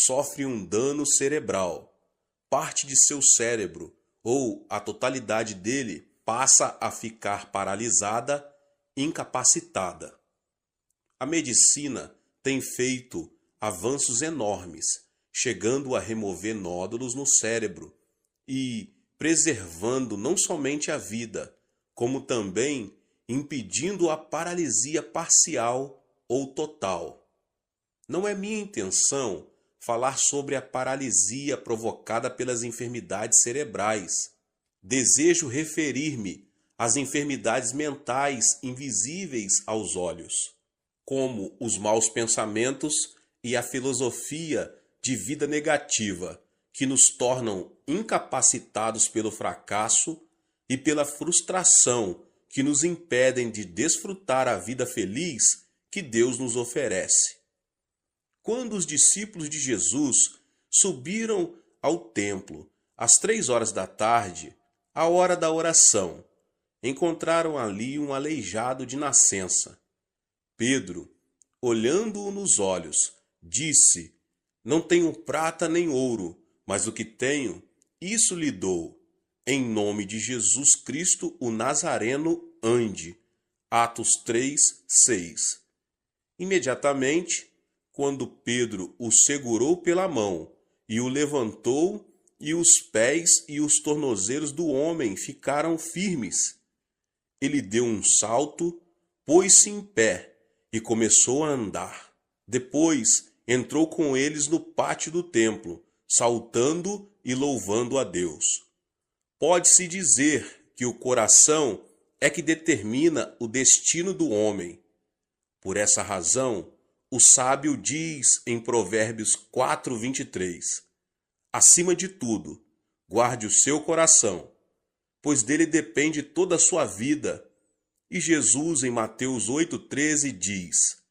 sofre um dano cerebral. Parte de seu cérebro, ou a totalidade dele, passa a ficar paralisada, incapacitada. A medicina tem feito avanços enormes, chegando a remover nódulos no cérebro e preservando não somente a vida, como também impedindo a paralisia parcial ou total. Não é minha intenção falar sobre a paralisia provocada pelas enfermidades cerebrais. Desejo referir-me às enfermidades mentais invisíveis aos olhos, como os maus pensamentos e a filosofia de vida negativa, que nos tornam incapacitados pelo fracasso e pela frustração, que nos impedem de desfrutar a vida feliz que Deus nos oferece. Quando os discípulos de Jesus subiram ao templo às 3 horas da tarde, a hora da oração, encontraram ali um aleijado de nascença. Pedro, olhando-o nos olhos, disse: "Não tenho prata nem ouro, mas o que tenho, isso lhe dou. Em nome de Jesus Cristo, o Nazareno, ande." Atos 3:6. Imediatamente, quando Pedro o segurou pela mão e o levantou, e os pés e os tornozelos do homem ficaram firmes. Ele deu um salto, pôs-se em pé e começou a andar. Depois entrou com eles no pátio do templo, saltando e louvando a Deus. Pode-se dizer que o coração é que determina o destino do homem. Por essa razão, o sábio diz em Provérbios 4:23, acima de tudo, guarde o seu coração, pois dele depende toda a sua vida. E Jesus, em Mateus 8:13, diz,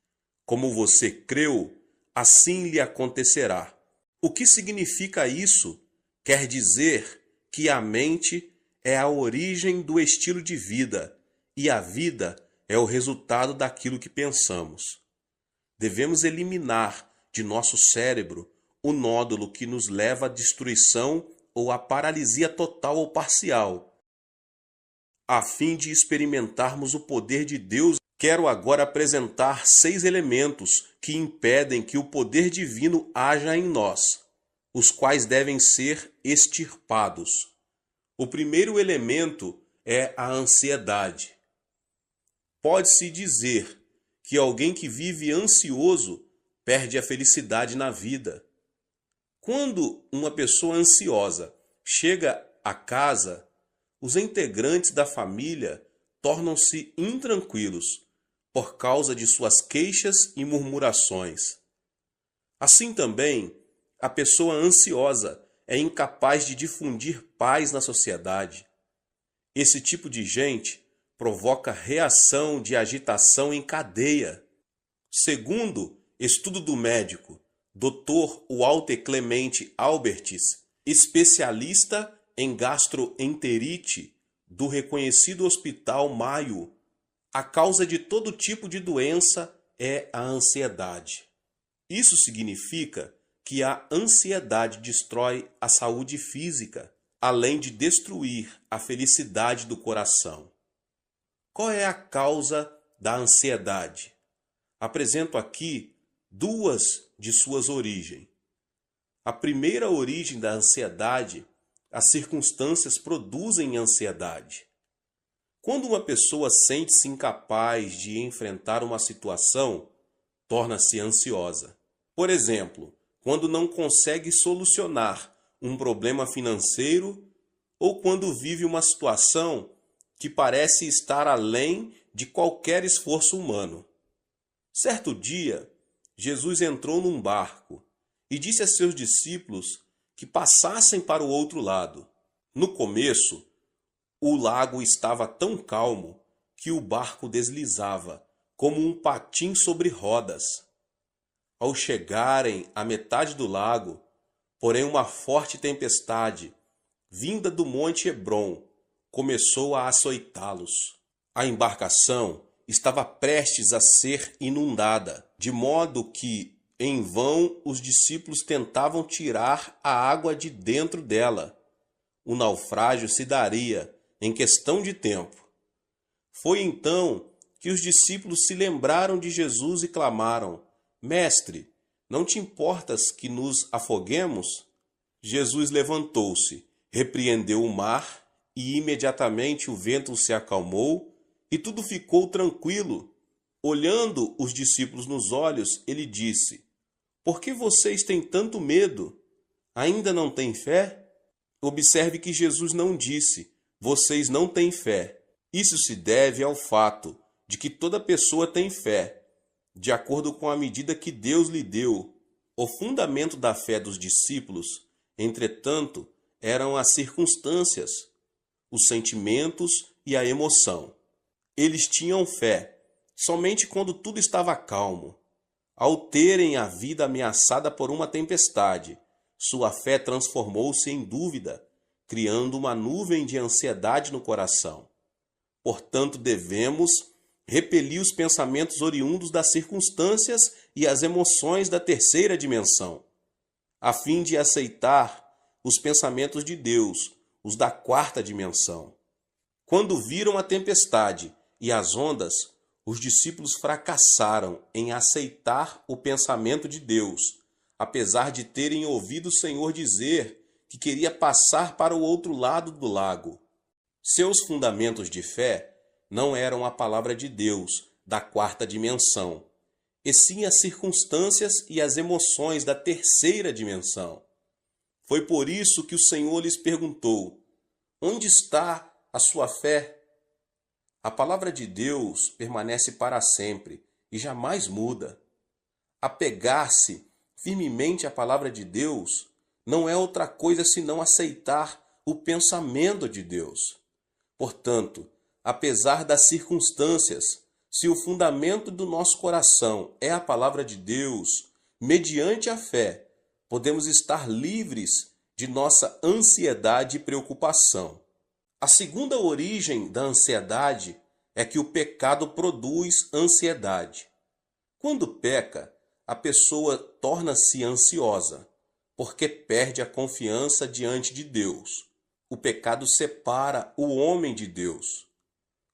como você creu, assim lhe acontecerá. O que significa isso? Quer dizer que a mente é a origem do estilo de vida e a vida é o resultado daquilo que pensamos. Devemos eliminar de nosso cérebro o nódulo que nos leva à destruição ou à paralisia total ou parcial. A fim de experimentarmos o poder de Deus, quero agora apresentar 6 elementos que impedem que o poder divino haja em nós, os quais devem ser extirpados. O primeiro elemento é a ansiedade. Pode-se dizer que alguém que vive ansioso perde a felicidade na vida. Quando uma pessoa ansiosa chega a casa, os integrantes da família tornam-se intranquilos por causa de suas queixas e murmurações. Assim também, a pessoa ansiosa é incapaz de difundir paz na sociedade. Esse tipo de gente provoca reação de agitação em cadeia. Segundo estudo do médico Dr. Walter Clemente Albertis, especialista em gastroenterite do reconhecido Hospital Mayo, a causa de todo tipo de doença é a ansiedade. Isso significa que a ansiedade destrói a saúde física, além de destruir a felicidade do coração. Qual é a causa da ansiedade? Apresento aqui 2 de suas origens. A primeira origem da ansiedade, as circunstâncias produzem ansiedade. Quando uma pessoa sente-se incapaz de enfrentar uma situação, torna-se ansiosa. Por exemplo, quando não consegue solucionar um problema financeiro ou quando vive uma situação que parece estar além de qualquer esforço humano. Certo dia, Jesus entrou num barco e disse a seus discípulos que passassem para o outro lado. No começo, o lago estava tão calmo que o barco deslizava, como um patim sobre rodas. Ao chegarem à metade do lago, porém uma forte tempestade, vinda do monte Hebron, começou a açoitá-los. A embarcação estava prestes a ser inundada, de modo que Em vão os discípulos tentavam tirar a água de dentro dela. O naufrágio se daria em questão de tempo. Foi então que os discípulos se lembraram de Jesus e clamaram: Mestre, não te importas que nos afoguemos? Jesus levantou-se, repreendeu o mar e imediatamente o vento se acalmou e tudo ficou tranquilo. Olhando os discípulos nos olhos, ele disse: Por que vocês têm tanto medo? Ainda não têm fé? Observe que Jesus não disse: Vocês não têm fé. Isso se deve ao fato de que toda pessoa tem fé, de acordo com a medida que Deus lhe deu. O fundamento da fé dos discípulos, entretanto, eram as circunstâncias, os sentimentos e a emoção. Eles tinham fé somente quando tudo estava calmo. Ao terem a vida ameaçada por uma tempestade, sua fé transformou-se em dúvida, criando uma nuvem de ansiedade no coração. Portanto, devemos repelir os pensamentos oriundos das circunstâncias e as emoções da terceira dimensão, a fim de aceitar os pensamentos de Deus, os da quarta dimensão. Quando viram a tempestade e as ondas, os discípulos fracassaram em aceitar o pensamento de Deus, apesar de terem ouvido o Senhor dizer que queria passar para o outro lado do lago. Seus fundamentos de fé não eram a palavra de Deus da quarta dimensão, e sim as circunstâncias e as emoções da terceira dimensão. Foi por isso que o Senhor lhes perguntou: Onde está a sua fé? A palavra de Deus permanece para sempre e jamais muda. Apegar-se firmemente à palavra de Deus não é outra coisa senão aceitar o pensamento de Deus. Portanto, apesar das circunstâncias, se o fundamento do nosso coração é a palavra de Deus, mediante a fé, podemos estar livres de nossa ansiedade e preocupação. A segunda origem da ansiedade é que o pecado produz ansiedade. Quando peca, a pessoa torna-se ansiosa, porque perde a confiança diante de Deus. O pecado separa o homem de Deus.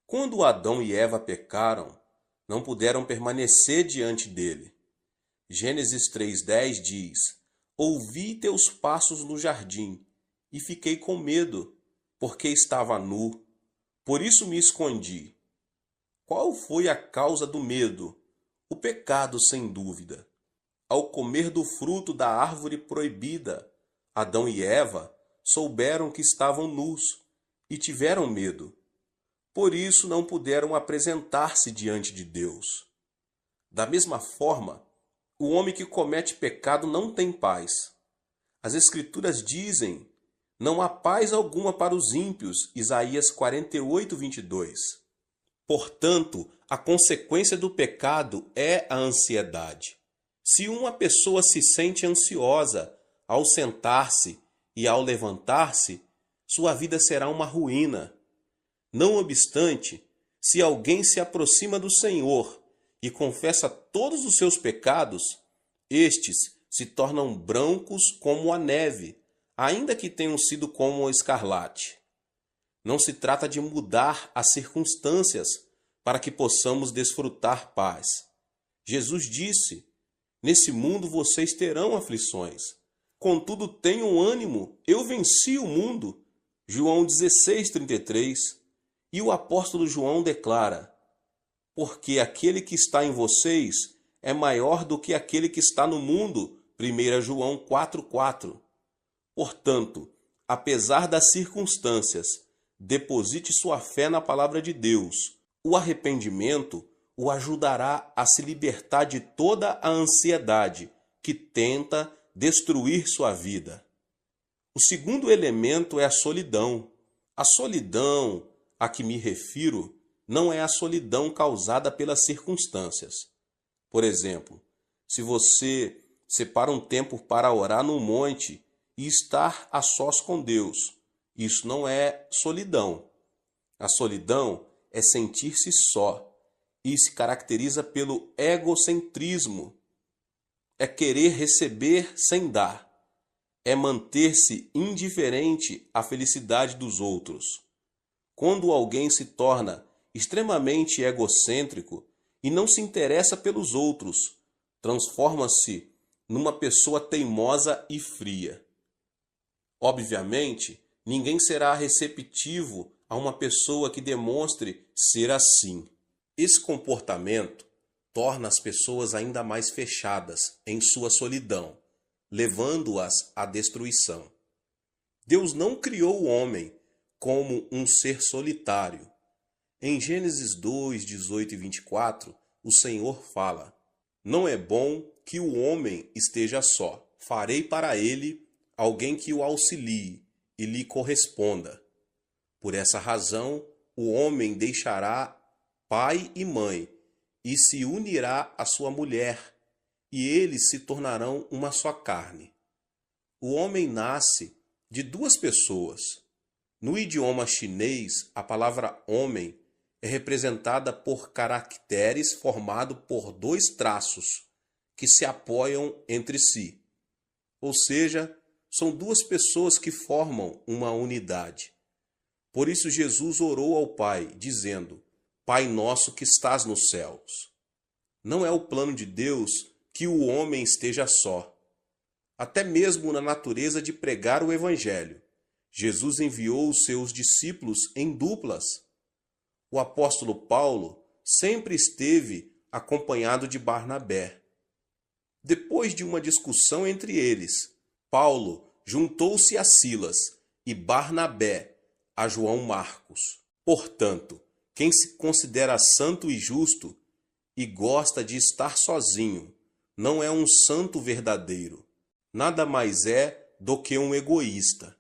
Quando Adão e Eva pecaram, não puderam permanecer diante dele. Gênesis 3:10 diz: Ouvi teus passos no jardim, e fiquei com medo, porque estava nu. Por isso me escondi. Qual foi a causa do medo? O pecado, sem dúvida. Ao comer do fruto da árvore proibida, Adão e Eva souberam que estavam nus e tiveram medo. Por isso não puderam apresentar-se diante de Deus. Da mesma forma, o homem que comete pecado não tem paz. As Escrituras dizem: Não há paz alguma para os ímpios. Isaías 48:22. Portanto, a consequência do pecado é a ansiedade. Se uma pessoa se sente ansiosa ao sentar-se e ao levantar-se, sua vida será uma ruína. Não obstante, se alguém se aproxima do Senhor e confessa todos os seus pecados, estes se tornam brancos como a neve, ainda que tenham sido como o escarlate. Não se trata de mudar as circunstâncias para que possamos desfrutar paz. Jesus disse: Nesse mundo vocês terão aflições. Contudo, tenham ânimo, eu venci o mundo. João 16:33. E o apóstolo João declara: Porque aquele que está em vocês é maior do que aquele que está no mundo. 1 João 4:4. Portanto, apesar das circunstâncias, deposite sua fé na palavra de Deus. O arrependimento o ajudará a se libertar de toda a ansiedade que tenta destruir sua vida. O segundo elemento é a solidão. A solidão a que me refiro não é a solidão causada pelas circunstâncias. Por exemplo, se você separa um tempo para orar no monte e estar a sós com Deus, isso não é solidão. A solidão é sentir-se só e se caracteriza pelo egocentrismo. é querer receber sem dar, é manter-se indiferente à felicidade dos outros. Quando alguém se torna extremamente egocêntrico e não se interessa pelos outros, transforma-se numa pessoa teimosa e fria. Obviamente, ninguém será receptivo a uma pessoa que demonstre ser assim. Esse comportamento torna as pessoas ainda mais fechadas em sua solidão, levando-as à destruição. Deus não criou o homem como um ser solitário. Em Gênesis 2, 18 e 24, o Senhor fala: "Não é bom que o homem esteja só. Farei para ele alguém que o auxilie e lhe corresponda. Por essa razão, o homem deixará pai e mãe e se unirá à sua mulher, e eles se tornarão uma só carne." O homem nasce de duas pessoas. No idioma chinês, a palavra homem é representada por caracteres formados por dois traços que se apoiam entre si. Ou seja, são duas pessoas que formam uma unidade. Por isso Jesus orou ao Pai, dizendo: "Pai nosso que estás nos céus." Não é o plano de Deus que o homem esteja só. Até mesmo na natureza de pregar o Evangelho, Jesus enviou os seus discípulos em duplas. O apóstolo Paulo sempre esteve acompanhado de Barnabé. Depois de uma discussão entre eles, Paulo juntou-se a Silas e Barnabé a João Marcos. Portanto, quem se considera santo e justo e gosta de estar sozinho não é um santo verdadeiro. Nada mais é do que um egoísta.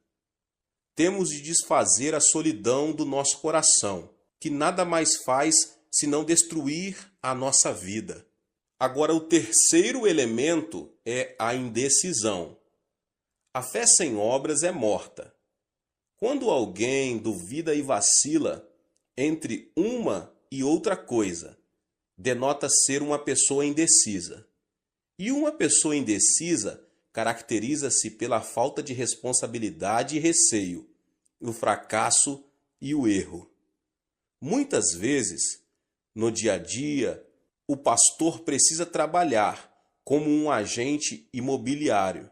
Temos de desfazer a solidão do nosso coração, que nada mais faz senão destruir a nossa vida. Agora, o terceiro elemento é a indecisão. A fé sem obras é morta. Quando alguém duvida e vacila entre uma e outra coisa, denota ser uma pessoa indecisa. E uma pessoa indecisa caracteriza-se pela falta de responsabilidade e receio, o fracasso e o erro. Muitas vezes, no dia a dia, o pastor precisa trabalhar como um agente imobiliário.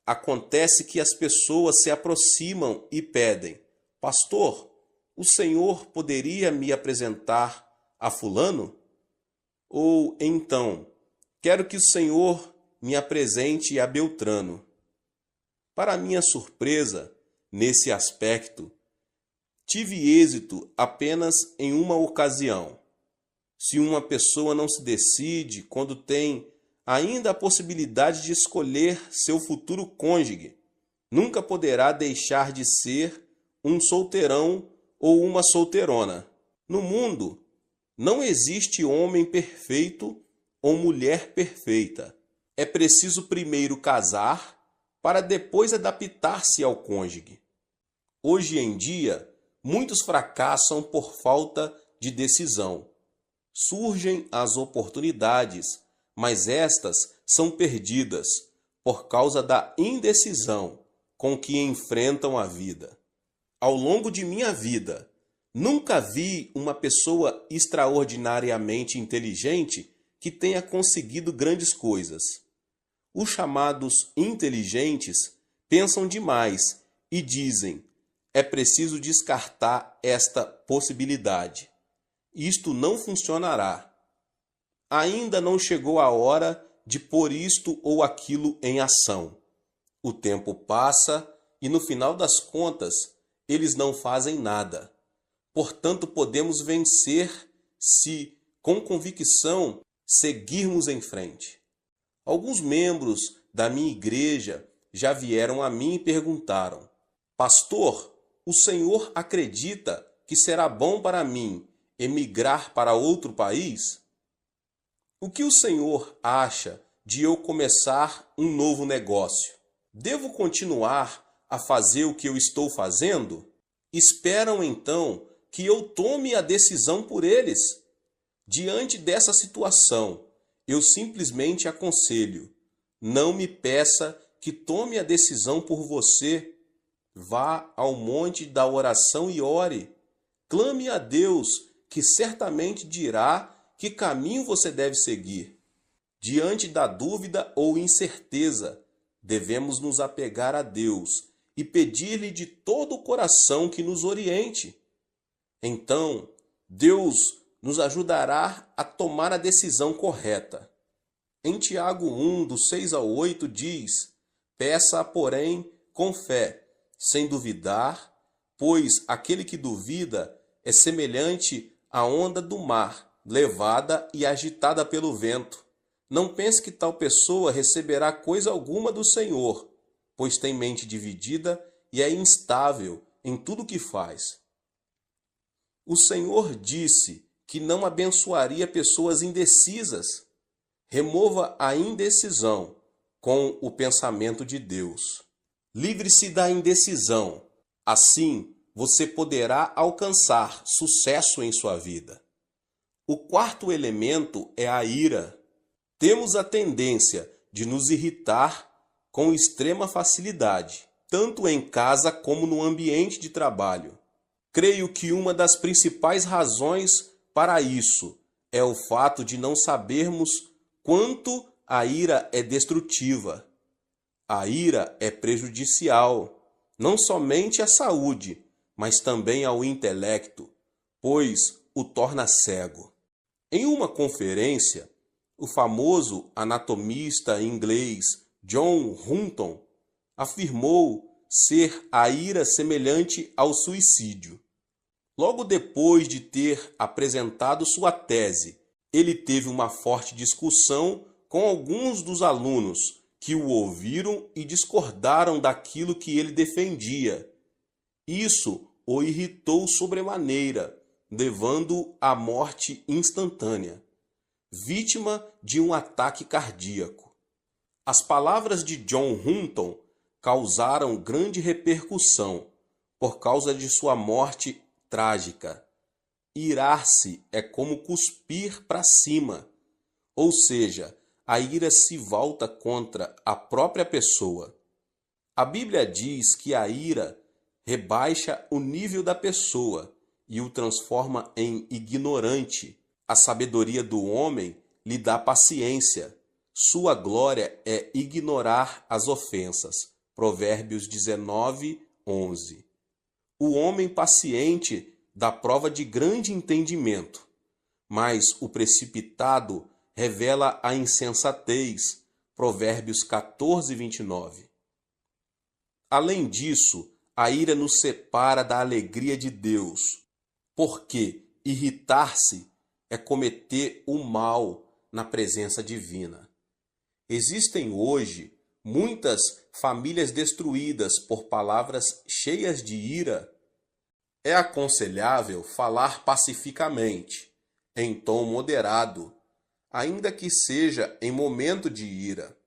Acontece que as pessoas se aproximam e pedem: "Pastor, o senhor poderia me apresentar a fulano?" Ou então: "Quero que o senhor me apresente a Beltrano." Para minha surpresa, nesse aspecto, tive êxito apenas em uma ocasião. Se uma pessoa não se decide quando tem ainda a possibilidade de escolher seu futuro cônjuge, nunca poderá deixar de ser um solteirão ou uma solteirona. No mundo, não existe homem perfeito ou mulher perfeita. É preciso primeiro casar para depois adaptar-se ao cônjuge. Hoje em dia, muitos fracassam por falta de decisão. Surgem as oportunidades, mas estas são perdidas por causa da indecisão com que enfrentam a vida. Ao longo de minha vida, nunca vi uma pessoa extraordinariamente inteligente que tenha conseguido grandes coisas. Os chamados inteligentes pensam demais e dizem: "É preciso descartar esta possibilidade. Isto não funcionará. Ainda não chegou a hora de pôr isto ou aquilo em ação." O tempo passa e, no final das contas, eles não fazem nada. Portanto, podemos vencer se, com convicção, seguirmos em frente. Alguns membros da minha igreja já vieram a mim e perguntaram: "Pastor, o senhor acredita que será bom para mim emigrar para outro país? O que o senhor acha de eu começar um novo negócio? Devo continuar a fazer o que eu estou fazendo?" Esperam então que eu tome a decisão por eles. Diante dessa situação, eu simplesmente aconselho: Não me peça que tome a decisão por você. Vá ao monte da oração e ore. Clame a Deus, que certamente dirá que caminho você deve seguir. Diante da dúvida ou incerteza, devemos nos apegar a Deus e pedir-lhe de todo o coração que nos oriente. Então, Deus nos ajudará a tomar a decisão correta. Em Tiago 1, do 6 ao 8, diz: Peça, porém, com fé, sem duvidar, pois aquele que duvida é semelhante à onda do mar, levada e agitada pelo vento. Não pense que tal pessoa receberá coisa alguma do Senhor, pois tem mente dividida e é instável em tudo o que faz. O Senhor disse que não abençoaria pessoas indecisas. Remova a indecisão com o pensamento de Deus. Livre-se da indecisão. Assim, você poderá alcançar sucesso em sua vida. O quarto elemento é a ira. Temos a tendência de nos irritar com extrema facilidade, tanto em casa como no ambiente de trabalho. Creio que uma das principais razões para isso é o fato de não sabermos quanto a ira é destrutiva. A ira é prejudicial, não somente à saúde, mas também ao intelecto, pois o torna cego. Em uma conferência, o famoso anatomista inglês John Hutton afirmou ser a ira semelhante ao suicídio. Logo depois de ter apresentado sua tese, ele teve uma forte discussão com alguns dos alunos que o ouviram e discordaram daquilo que ele defendia. Isso o irritou sobremaneira, levando-o à morte instantânea, vítima de um ataque cardíaco. As palavras de John Hutton causaram grande repercussão por causa de sua morte trágica. Irar-se é como cuspir para cima, ou seja, a ira se volta contra a própria pessoa. A Bíblia diz que a ira rebaixa o nível da pessoa e o transforma em ignorante. A sabedoria do homem lhe dá paciência. Sua glória é ignorar as ofensas. Provérbios 19, 11. O homem paciente dá prova de grande entendimento, mas o precipitado revela a insensatez. Provérbios 14, 29. Além disso, a ira nos separa da alegria de Deus, porque irritar-se é cometer o mal na presença divina. Existem hoje muitas famílias destruídas por palavras cheias de ira. É aconselhável falar pacificamente, em tom moderado, ainda que seja em momento de ira.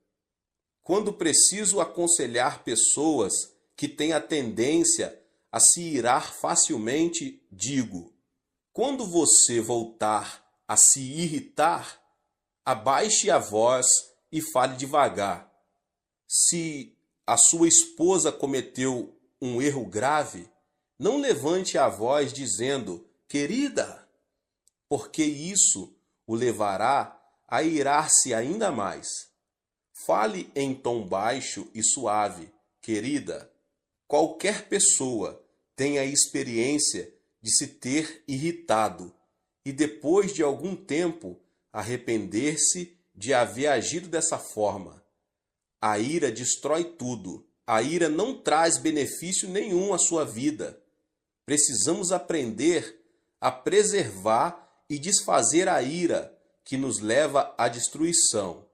Quando preciso aconselhar pessoas que têm a tendência a se irar facilmente, digo: quando você voltar a se irritar, abaixe a voz e fale devagar. Se a sua esposa cometeu um erro grave, não levante a voz dizendo: querida, porque isso o levará a irar-se ainda mais. Fale em tom baixo e suave: querida. Qualquer pessoa tem a experiência de se ter irritado e depois de algum tempo arrepender-se de haver agido dessa forma. A ira destrói tudo. A ira não traz benefício nenhum à sua vida. Precisamos aprender a preservar e desfazer a ira que nos leva à destruição,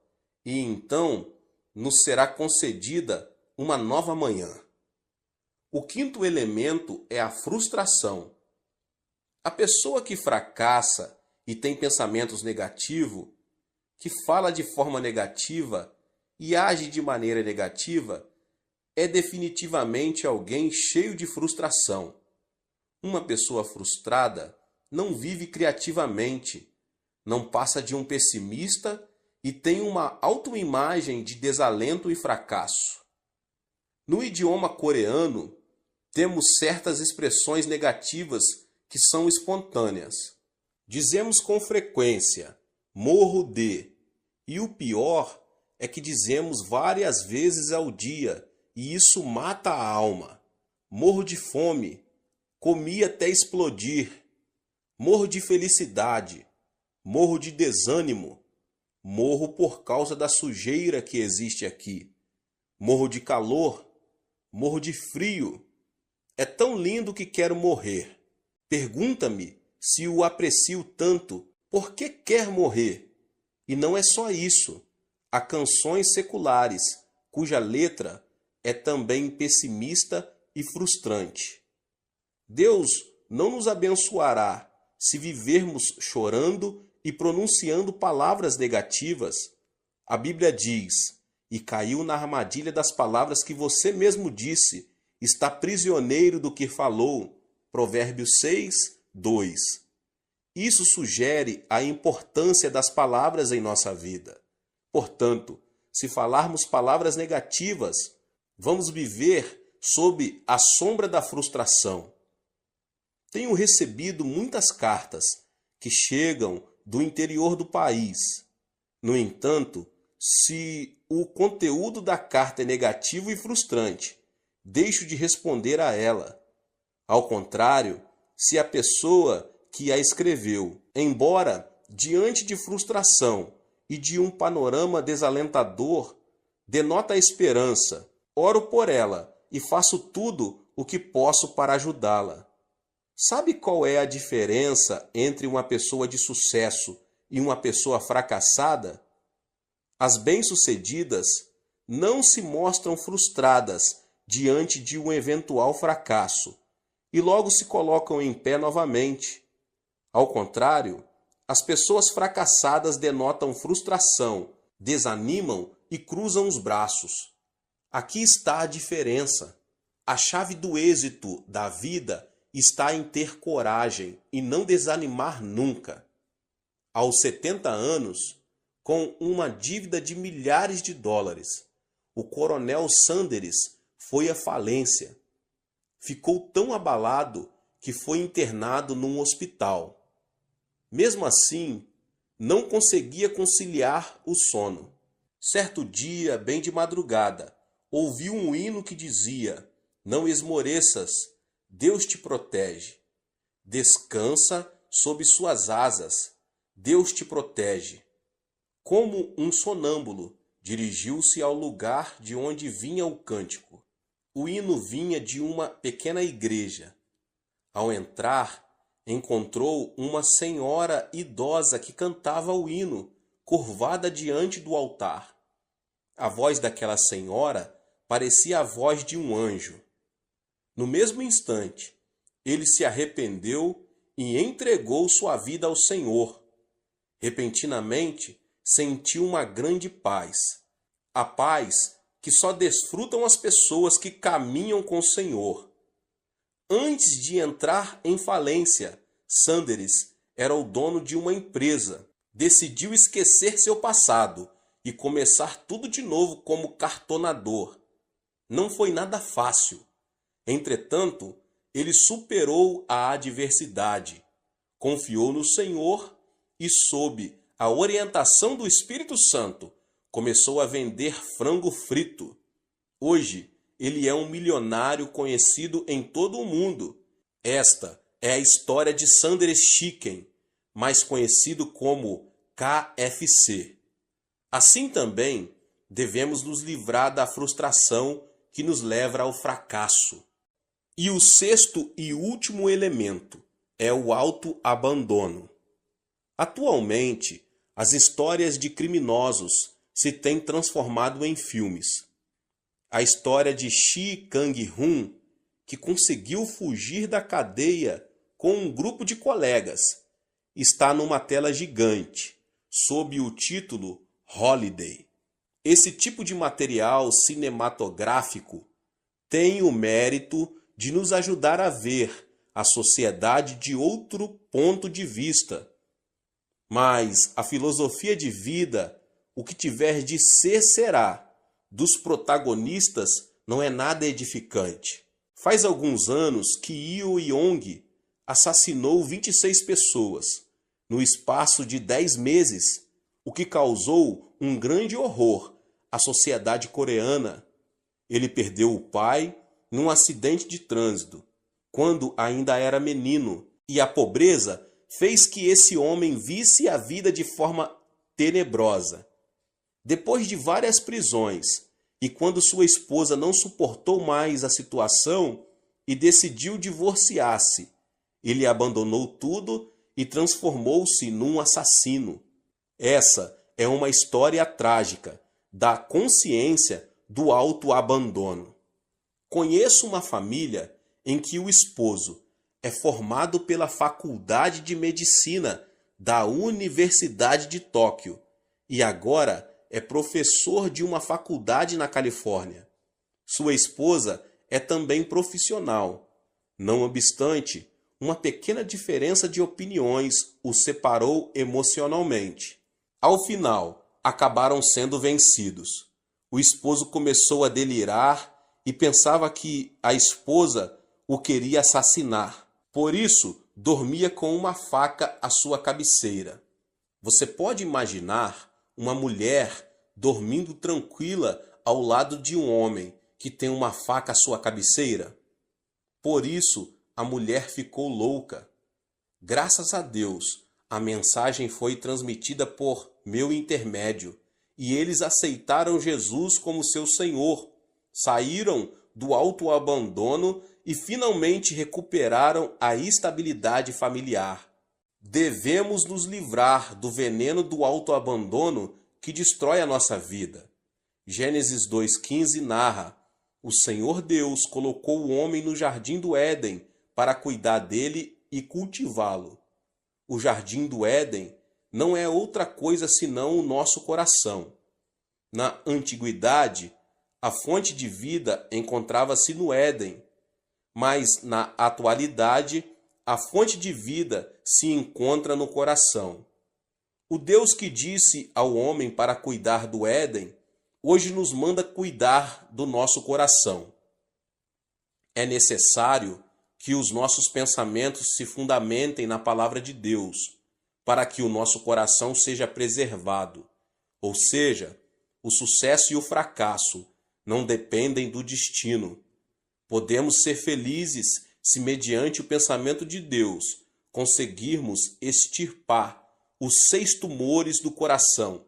e então nos será concedida uma nova manhã. O quinto elemento é a frustração. A pessoa que fracassa e tem pensamentos negativos, que fala de forma negativa e age de maneira negativa, é definitivamente alguém cheio de frustração. Uma pessoa frustrada não vive criativamente, não passa de um pessimista e tem uma autoimagem de desalento e fracasso. No idioma coreano, temos certas expressões negativas que são espontâneas. Dizemos com frequência, morro de, e o pior é que dizemos várias vezes ao dia, e isso mata a alma. Morro de fome, comi até explodir. Morro de felicidade, morro de desânimo, morro por causa da sujeira que existe aqui. Morro de calor, morro de frio. É tão lindo que quero morrer. Pergunta-me se o aprecio tanto, por que quer morrer? E não é só isso. Há canções seculares, cuja letra é também pessimista e frustrante. Deus não nos abençoará se vivermos chorando e pronunciando palavras negativas. A Bíblia diz, e caiu na armadilha das palavras que você mesmo disse, está prisioneiro do que falou. Provérbios 6, 2. Isso sugere a importância das palavras em nossa vida. Portanto, se falarmos palavras negativas, vamos viver sob a sombra da frustração. Tenho recebido muitas cartas que chegam do interior do país. No entanto, se o conteúdo da carta é negativo e frustrante, deixo de responder a ela. Ao contrário, se a pessoa que a escreveu, embora diante de frustração e de um panorama desalentador, denota a esperança, oro por ela e faço tudo o que posso para ajudá-la. Sabe qual é a diferença entre uma pessoa de sucesso e uma pessoa fracassada? As bem-sucedidas não se mostram frustradas diante de um eventual fracasso e logo se colocam em pé novamente. Ao contrário, as pessoas fracassadas denotam frustração, desanimam e cruzam os braços. Aqui está a diferença. A chave do êxito da vida está em ter coragem e não desanimar nunca. Aos 70 anos, com uma dívida de milhares de dólares, o coronel Sanders foi à falência. Ficou tão abalado que foi internado num hospital. Mesmo assim, não conseguia conciliar o sono. Certo dia, bem de madrugada, ouviu um hino que dizia: "Não esmoreças, Deus te protege. Descansa sob suas asas, Deus te protege." Como um sonâmbulo, dirigiu-se ao lugar de onde vinha o cântico. O hino vinha de uma pequena igreja. Ao entrar, encontrou uma senhora idosa que cantava o hino, curvada diante do altar. A voz daquela senhora parecia a voz de um anjo. No mesmo instante, ele se arrependeu e entregou sua vida ao Senhor. Repentinamente, sentiu uma grande paz. A paz que só desfrutam as pessoas que caminham com o Senhor. Antes de entrar em falência, Sanders era o dono de uma empresa. Decidiu esquecer seu passado e começar tudo de novo como cartonador. Não foi nada fácil. Entretanto, ele superou a adversidade, confiou no Senhor e, sob a orientação do Espírito Santo, começou a vender frango frito. Hoje, ele é um milionário conhecido em todo o mundo. Esta é a história de Sanders Chicken, mais conhecido como KFC. Assim também, devemos nos livrar da frustração que nos leva ao fracasso. E o sexto e último elemento é o autoabandono. Atualmente, as histórias de criminosos se têm transformado em filmes. A história de Shi Kang-hun, que conseguiu fugir da cadeia com um grupo de colegas, está numa tela gigante, sob o título Holiday. Esse tipo de material cinematográfico tem o mérito de nos ajudar a ver a sociedade de outro ponto de vista. Mas a filosofia de vida o que tiver de ser, será. Dos protagonistas não é nada edificante. Faz alguns anos que Yu Yong assassinou 26 pessoas, no espaço de 10 meses, o que causou um grande horror à sociedade coreana. Ele perdeu o pai num acidente de trânsito, quando ainda era menino, e a pobreza fez que esse homem visse a vida de forma tenebrosa. Depois de várias prisões, e quando sua esposa não suportou mais a situação e decidiu divorciar-se, ele abandonou tudo e transformou-se num assassino. Essa é uma história trágica da consciência do autoabandono. Conheço uma família em que o esposo é formado pela Faculdade de Medicina da Universidade de Tóquio e agora é professor de uma faculdade na Califórnia. Sua esposa é também profissional. Não obstante, uma pequena diferença de opiniões os separou emocionalmente. Ao final, acabaram sendo vencidos. O esposo começou a delirar e pensava que a esposa o queria assassinar. Por isso, dormia com uma faca à sua cabeceira. Você pode imaginar uma mulher dormindo tranquila ao lado de um homem que tem uma faca à sua cabeceira? Por isso, a mulher ficou louca. Graças a Deus, a mensagem foi transmitida por meu intermédio e eles aceitaram Jesus como seu Senhor, saíram do autoabandono e finalmente recuperaram a estabilidade familiar. Devemos nos livrar do veneno do autoabandono que destrói a nossa vida. Gênesis 2,15 narra: o Senhor Deus colocou o homem no jardim do Éden para cuidar dele e cultivá-lo. O jardim do Éden não é outra coisa senão o nosso coração. Na antiguidade, a fonte de vida encontrava-se no Éden, mas na atualidade, a fonte de vida se encontra no coração. O Deus que disse ao homem para cuidar do Éden, hoje nos manda cuidar do nosso coração. É necessário que os nossos pensamentos se fundamentem na palavra de Deus, para que o nosso coração seja preservado. Ou seja, o sucesso e o fracasso não dependem do destino. Podemos ser felizes se, mediante o pensamento de Deus, conseguirmos extirpar os 6 tumores do coração,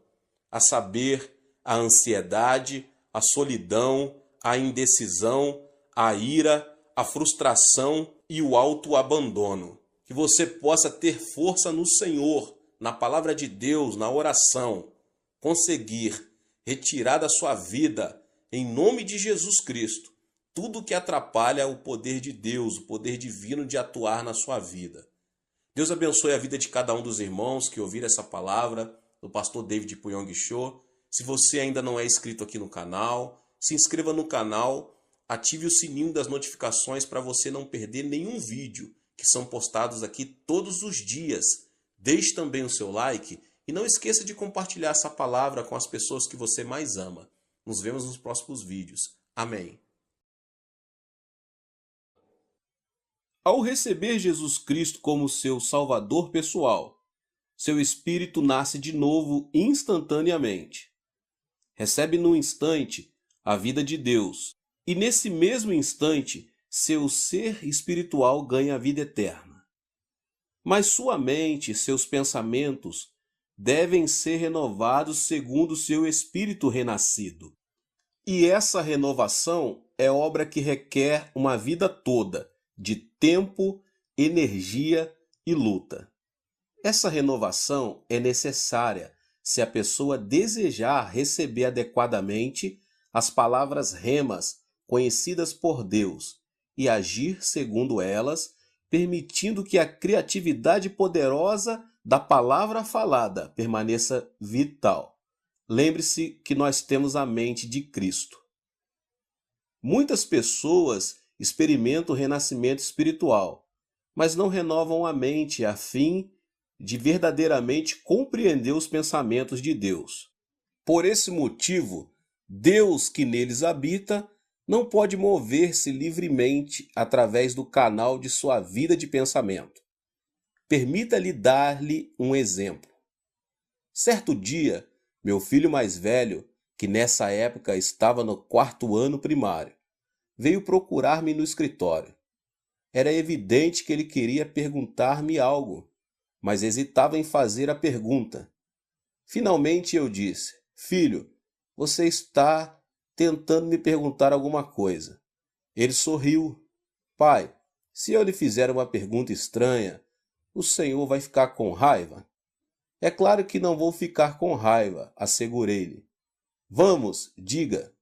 a saber, a ansiedade, a solidão, a indecisão, a ira, a frustração e o autoabandono. Que você possa ter força no Senhor, na palavra de Deus, na oração, conseguir retirar da sua vida, em nome de Jesus Cristo, tudo que atrapalha o poder de Deus, o poder divino de atuar na sua vida. Deus abençoe a vida de cada um dos irmãos que ouviram essa palavra do pastor David Puyong Cho. Se você ainda não é inscrito aqui no canal, se inscreva no canal, ative o sininho das notificações para você não perder nenhum vídeo que são postados aqui todos os dias. Deixe também o seu like e não esqueça de compartilhar essa palavra com as pessoas que você mais ama. Nos vemos nos próximos vídeos. Amém. Ao receber Jesus Cristo como seu Salvador pessoal, seu espírito nasce de novo instantaneamente. Recebe no instante a vida de Deus e nesse mesmo instante seu ser espiritual ganha a vida eterna. Mas sua mente e seus pensamentos devem ser renovados segundo seu espírito renascido. E essa renovação é obra que requer uma vida toda de tempo, energia e luta. Essa renovação é necessária se a pessoa desejar receber adequadamente as palavras remas conhecidas por Deus e agir segundo elas, permitindo que a criatividade poderosa da palavra falada permaneça vital. Lembre-se que nós temos a mente de Cristo. Muitas pessoas experimentam o renascimento espiritual, mas não renovam a mente a fim de verdadeiramente compreender os pensamentos de Deus. Por esse motivo, Deus que neles habita não pode mover-se livremente através do canal de sua vida de pensamento. Permita-lhe dar-lhe um exemplo. Certo dia, meu filho mais velho, que nessa época estava no 4º ano primário, veio procurar-me no escritório. Era evidente que ele queria perguntar-me algo, mas hesitava em fazer a pergunta. Finalmente eu disse: Filho, você está tentando me perguntar alguma coisa. Ele sorriu. Pai, se eu lhe fizer uma pergunta estranha, o senhor vai ficar com raiva? É claro que não vou ficar com raiva, assegurei-lhe. Vamos, diga.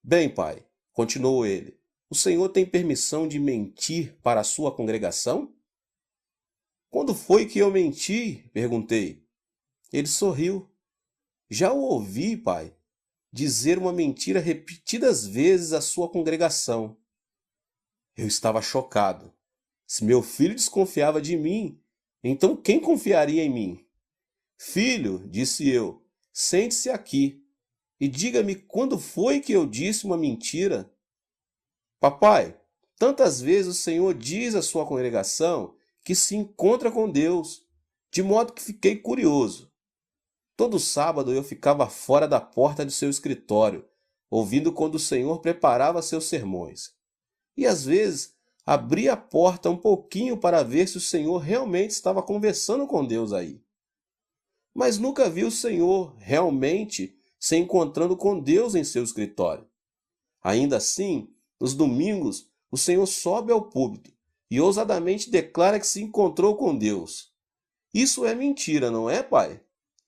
Bem, pai, continuou ele, o senhor tem permissão de mentir para a sua congregação? Quando foi que eu menti? Perguntei. Ele sorriu. Já o ouvi, pai, dizer uma mentira repetidas vezes à sua congregação. Eu estava chocado. Se meu filho desconfiava de mim, então quem confiaria em mim? Filho, disse eu, sente-se aqui e diga-me quando foi que eu disse uma mentira. Papai, tantas vezes o Senhor diz à sua congregação que se encontra com Deus, de modo que fiquei curioso. Todo sábado eu ficava fora da porta de seu escritório, ouvindo quando o Senhor preparava seus sermões. E às vezes abria a porta um pouquinho para ver se o Senhor realmente estava conversando com Deus aí. Mas nunca vi o Senhor realmente se encontrando com Deus em seu escritório. Ainda assim, nos domingos, o Senhor sobe ao púlpito e ousadamente declara que se encontrou com Deus. Isso é mentira, não é, pai?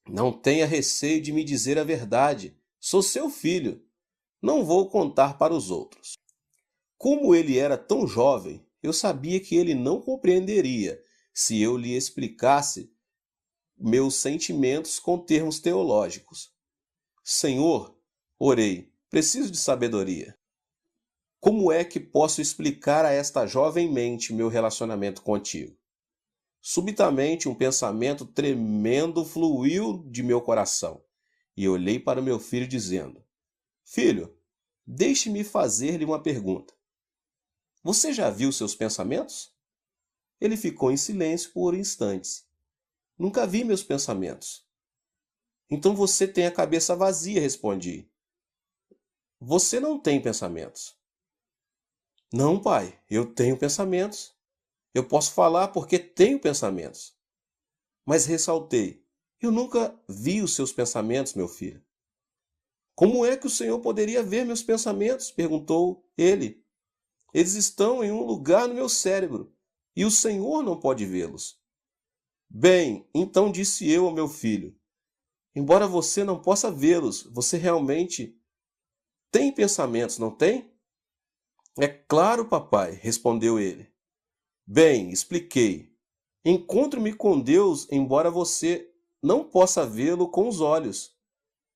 Não tenha receio de me dizer a verdade. Sou seu filho. Não vou contar para os outros. Como ele era tão jovem, eu sabia que ele não compreenderia se eu lhe explicasse meus sentimentos com termos teológicos. Senhor, orei, preciso de sabedoria. Como é que posso explicar a esta jovem mente meu relacionamento contigo? Subitamente um pensamento tremendo fluiu de meu coração e olhei para meu filho dizendo: Filho, deixe-me fazer-lhe uma pergunta. Você já viu seus pensamentos? Ele ficou em silêncio por instantes. Nunca vi meus pensamentos. Então você tem a cabeça vazia, respondi. Você não tem pensamentos. Não, pai, eu tenho pensamentos. Eu posso falar porque tenho pensamentos. Mas ressaltei, eu nunca vi os seus pensamentos, meu filho. Como é que o Senhor poderia ver meus pensamentos? Perguntou ele. Eles estão em um lugar no meu cérebro e o Senhor não pode vê-los. Bem, então disse eu ao meu filho, embora você não possa vê-los, você realmente tem pensamentos, não tem? É claro, papai, respondeu ele. Bem, expliquei. Encontro-me com Deus, embora você não possa vê-lo com os olhos.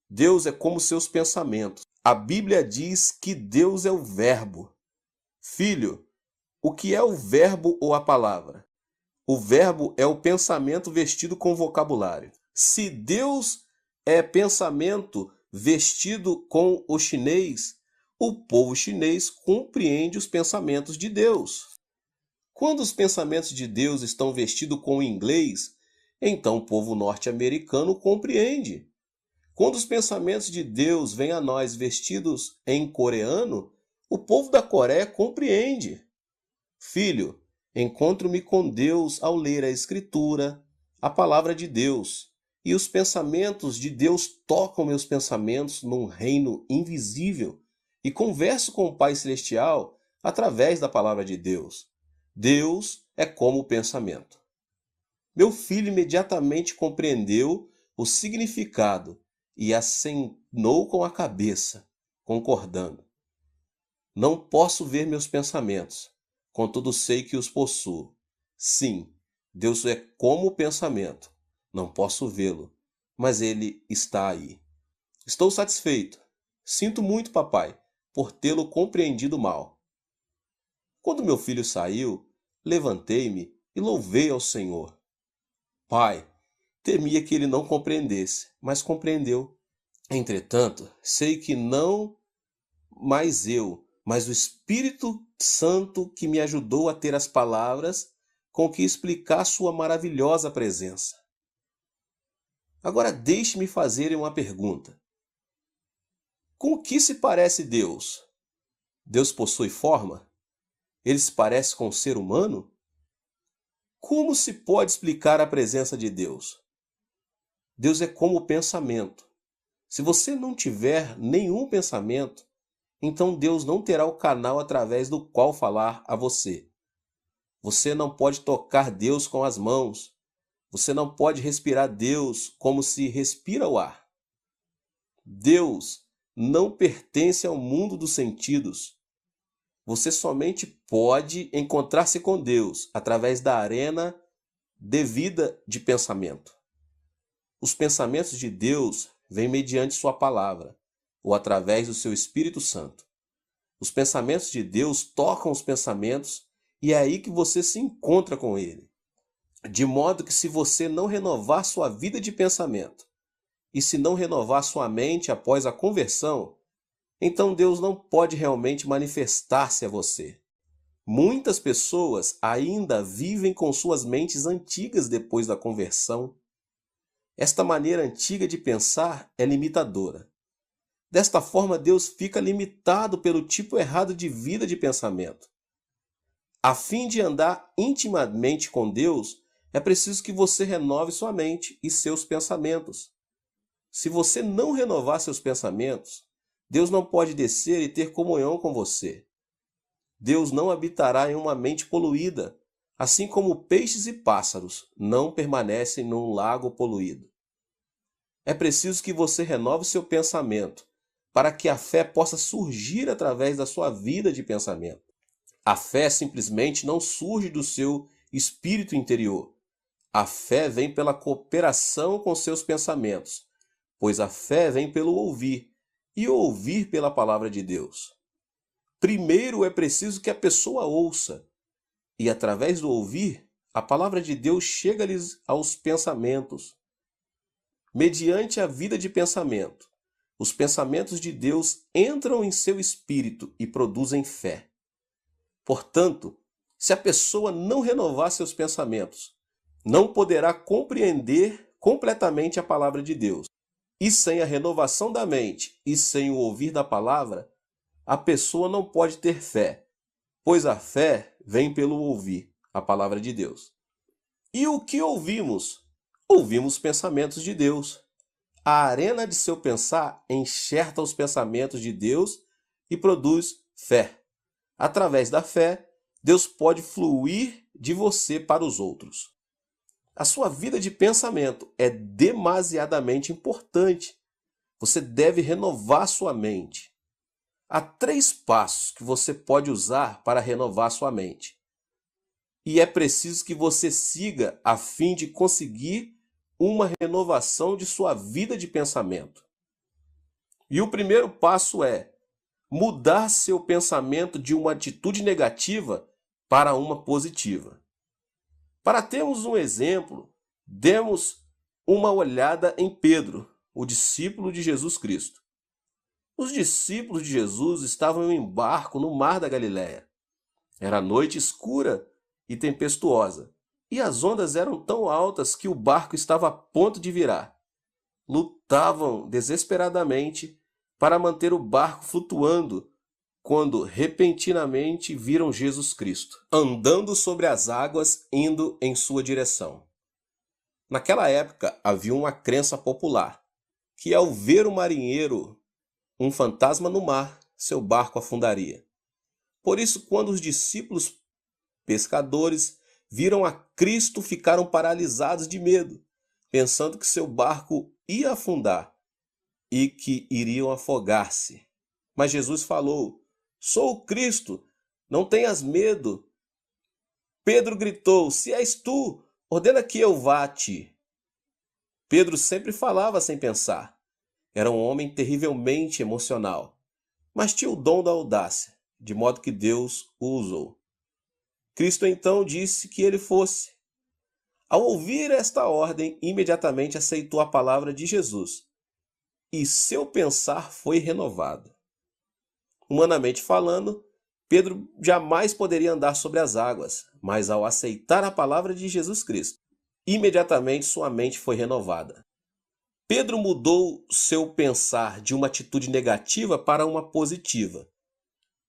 Deus é como seus pensamentos. A Bíblia diz que Deus é o Verbo. Filho, o que é o verbo ou a palavra? O verbo é o pensamento vestido com vocabulário. Se Deus é pensamento vestido com o chinês, o povo chinês compreende os pensamentos de Deus. Quando os pensamentos de Deus estão vestidos com o inglês, então o povo norte-americano compreende. Quando os pensamentos de Deus vêm a nós vestidos em coreano, o povo da Coreia compreende. Filho, encontro-me com Deus ao ler a Escritura, a palavra de Deus, e os pensamentos de Deus tocam meus pensamentos num reino invisível e converso com o Pai Celestial através da palavra de Deus. Deus é como o pensamento. Meu filho imediatamente compreendeu o significado e acenou com a cabeça, concordando. Não posso ver meus pensamentos, contudo sei que os possuo. Sim, Deus é como o pensamento. Não posso vê-lo, mas ele está aí. Estou satisfeito. Sinto muito, papai, por tê-lo compreendido mal. Quando meu filho saiu, levantei-me e louvei ao Senhor. Pai, temia que ele não compreendesse, mas compreendeu. Entretanto, sei que não mais eu, mas o Espírito Santo que me ajudou a ter as palavras com que explicar sua maravilhosa presença. Agora deixe-me fazer uma pergunta. Com que se parece Deus? Deus possui forma? Ele se parece com o ser humano? Como se pode explicar a presença de Deus? Deus é como o pensamento. Se você não tiver nenhum pensamento, então Deus não terá o canal através do qual falar a você. Você não pode tocar Deus com as mãos. Você não pode respirar Deus como se respira o ar. Deus não pertence ao mundo dos sentidos. Você somente pode encontrar-se com Deus através da arena devida de pensamento. Os pensamentos de Deus vêm mediante sua palavra, ou através do seu Espírito Santo. Os pensamentos de Deus tocam os pensamentos e é aí que você se encontra com Ele. De modo que se você não renovar sua vida de pensamento e se não renovar sua mente após a conversão, então Deus não pode realmente manifestar-se a você. Muitas pessoas ainda vivem com suas mentes antigas depois da conversão. Esta maneira antiga de pensar é limitadora. Desta forma, Deus fica limitado pelo tipo errado de vida de pensamento. A fim de andar intimamente com Deus, é preciso que você renove sua mente e seus pensamentos. Se você não renovar seus pensamentos, Deus não pode descer e ter comunhão com você. Deus não habitará em uma mente poluída, assim como peixes e pássaros não permanecem num lago poluído. É preciso que você renove seu pensamento, para que a fé possa surgir através da sua vida de pensamento. A fé simplesmente não surge do seu espírito interior. A fé vem pela cooperação com seus pensamentos, pois a fé vem pelo ouvir, e ouvir pela palavra de Deus. Primeiro é preciso que a pessoa ouça, e através do ouvir, a palavra de Deus chega-lhes aos pensamentos. Mediante a vida de pensamento, os pensamentos de Deus entram em seu espírito e produzem fé. Portanto, se a pessoa não renovar seus pensamentos, não poderá compreender completamente a palavra de Deus. E sem a renovação da mente e sem o ouvir da palavra, a pessoa não pode ter fé, pois a fé vem pelo ouvir a palavra de Deus. E o que ouvimos? Ouvimos pensamentos de Deus. A arena de seu pensar enxerta os pensamentos de Deus e produz fé. Através da fé, Deus pode fluir de você para os outros. A sua vida de pensamento é demasiadamente importante. Você deve renovar sua mente. Há 3 passos que você pode usar para renovar sua mente. E é preciso que você siga a fim de conseguir uma renovação de sua vida de pensamento. E o primeiro passo é mudar seu pensamento de uma atitude negativa para uma positiva. Para termos um exemplo, demos uma olhada em Pedro, o discípulo de Jesus Cristo. Os discípulos de Jesus estavam em um barco no mar da Galileia. Era noite escura e tempestuosa, e as ondas eram tão altas que o barco estava a ponto de virar. Lutavam desesperadamente para manter o barco flutuando, quando repentinamente viram Jesus Cristo, andando sobre as águas, indo em sua direção. Naquela época havia uma crença popular, que ao ver o marinheiro, um fantasma no mar, seu barco afundaria. Por isso, quando os discípulos pescadores viram a Cristo, ficaram paralisados de medo, pensando que seu barco ia afundar e que iriam afogar-se. Mas Jesus falou: "Sou o Cristo, não tenhas medo." Pedro gritou: "Se és tu, ordena que eu vá a ti." Pedro sempre falava sem pensar. Era um homem terrivelmente emocional, mas tinha o dom da audácia, de modo que Deus o usou. Cristo então disse que ele fosse. Ao ouvir esta ordem, imediatamente aceitou a palavra de Jesus e seu pensar foi renovado. Humanamente falando, Pedro jamais poderia andar sobre as águas, mas ao aceitar a palavra de Jesus Cristo, imediatamente sua mente foi renovada. Pedro mudou seu pensar de uma atitude negativa para uma positiva.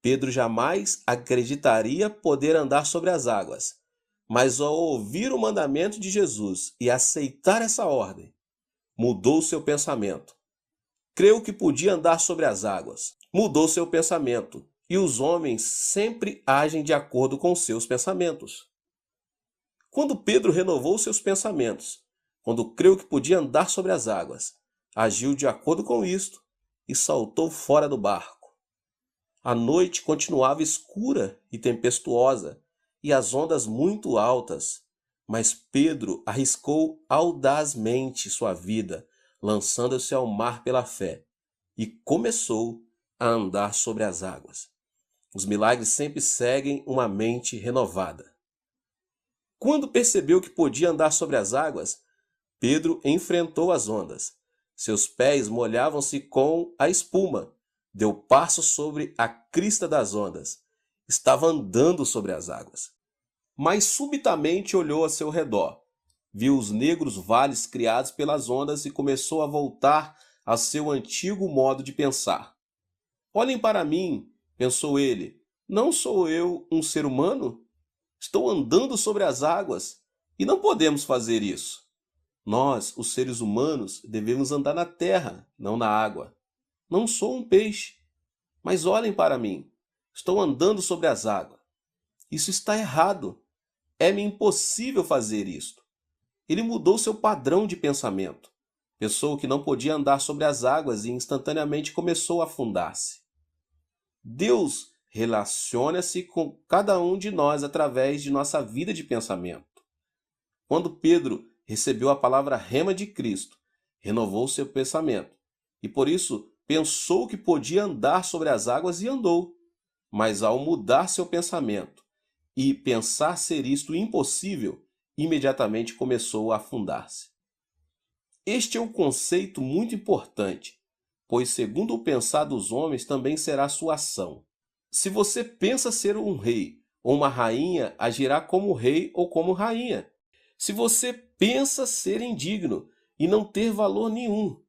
Pedro jamais acreditaria poder andar sobre as águas, mas ao ouvir o mandamento de Jesus e aceitar essa ordem, mudou seu pensamento. Creu que podia andar sobre as águas, mudou seu pensamento, e os homens sempre agem de acordo com seus pensamentos. Quando Pedro renovou seus pensamentos, quando creu que podia andar sobre as águas, agiu de acordo com isto e saltou fora do barco. A noite continuava escura e tempestuosa, e as ondas muito altas, mas Pedro arriscou audazmente sua vida, lançando-se ao mar pela fé, e começou a andar sobre as águas. Os milagres sempre seguem uma mente renovada. Quando percebeu que podia andar sobre as águas, Pedro enfrentou as ondas. Seus pés molhavam-se com a espuma. Deu passo sobre a crista das ondas. Estava andando sobre as águas. Mas subitamente olhou a seu redor. Viu os negros vales criados pelas ondas e começou a voltar a seu antigo modo de pensar. Olhem para mim, pensou ele. Não sou eu um ser humano? Estou andando sobre as águas e não podemos fazer isso. Nós, os seres humanos, devemos andar na terra, não na água. Não sou um peixe, mas olhem para mim. Estou andando sobre as águas. Isso está errado. É-me impossível fazer isto. Ele mudou seu padrão de pensamento. Pensou que não podia andar sobre as águas e instantaneamente começou a afundar-se. Deus relaciona-se com cada um de nós através de nossa vida de pensamento. Quando Pedro recebeu a palavra rema de Cristo, renovou seu pensamento e por isso pensou que podia andar sobre as águas e andou. Mas ao mudar seu pensamento e pensar ser isto impossível, imediatamente começou a afundar-se. Este é um conceito muito importante, pois segundo o pensar dos homens também será sua ação. Se você pensa ser um rei ou uma rainha, agirá como rei ou como rainha. Se você pensa ser indigno e não ter valor nenhum,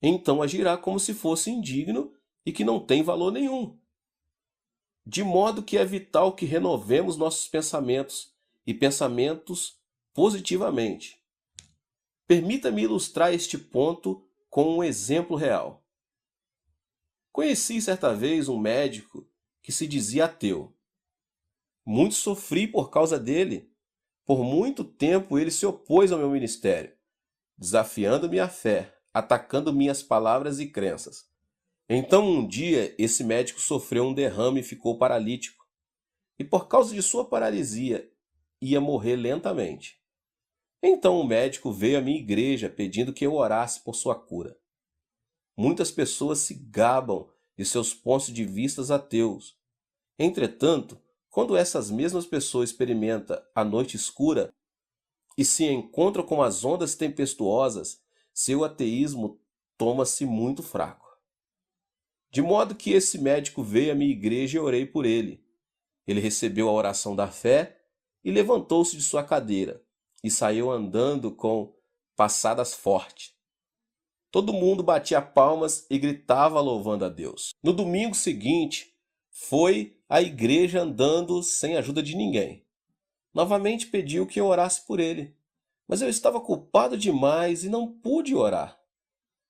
então agirá como se fosse indigno e que não tem valor nenhum. De modo que é vital que renovemos nossos pensamentos e pensamentos positivamente. Permita-me ilustrar este ponto com um exemplo real. Conheci certa vez um médico que se dizia ateu. Muito sofri por causa dele. Por muito tempo ele se opôs ao meu ministério, desafiando minha fé, atacando minhas palavras e crenças. Então um dia esse médico sofreu um derrame e ficou paralítico. E por causa de sua paralisia, ia morrer lentamente. Então o médico veio à minha igreja pedindo que eu orasse por sua cura. Muitas pessoas se gabam de seus pontos de vista ateus. Entretanto, quando essas mesmas pessoas experimentam a noite escura e se encontram com as ondas tempestuosas, seu ateísmo toma-se muito fraco. De modo que esse médico veio à minha igreja e orei por ele. Ele recebeu a oração da fé e levantou-se de sua cadeira e saiu andando com passadas fortes. Todo mundo batia palmas e gritava louvando a Deus. No domingo seguinte, foi à igreja andando sem ajuda de ninguém. Novamente pediu que eu orasse por ele, mas eu estava culpado demais e não pude orar.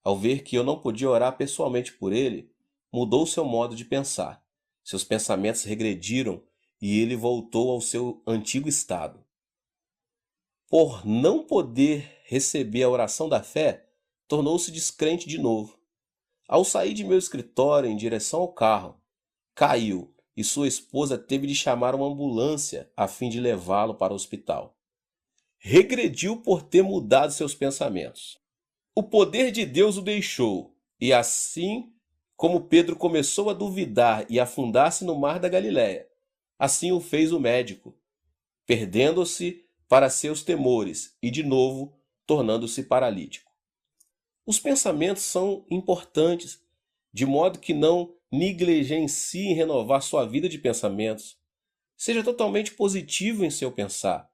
Ao ver que eu não podia orar pessoalmente por ele, mudou seu modo de pensar. Seus pensamentos regrediram e ele voltou ao seu antigo estado. Por não poder receber a oração da fé, tornou-se descrente de novo. Ao sair de meu escritório em direção ao carro, caiu e sua esposa teve de chamar uma ambulância a fim de levá-lo para o hospital. Regrediu por ter mudado seus pensamentos. O poder de Deus o deixou, e assim como Pedro começou a duvidar e afundar-se no mar da Galileia, assim o fez o médico, perdendo-se para seus temores e de novo tornando-se paralítico. Os pensamentos são importantes, de modo que não negligencie em renovar sua vida de pensamentos. Seja totalmente positivo em seu pensar.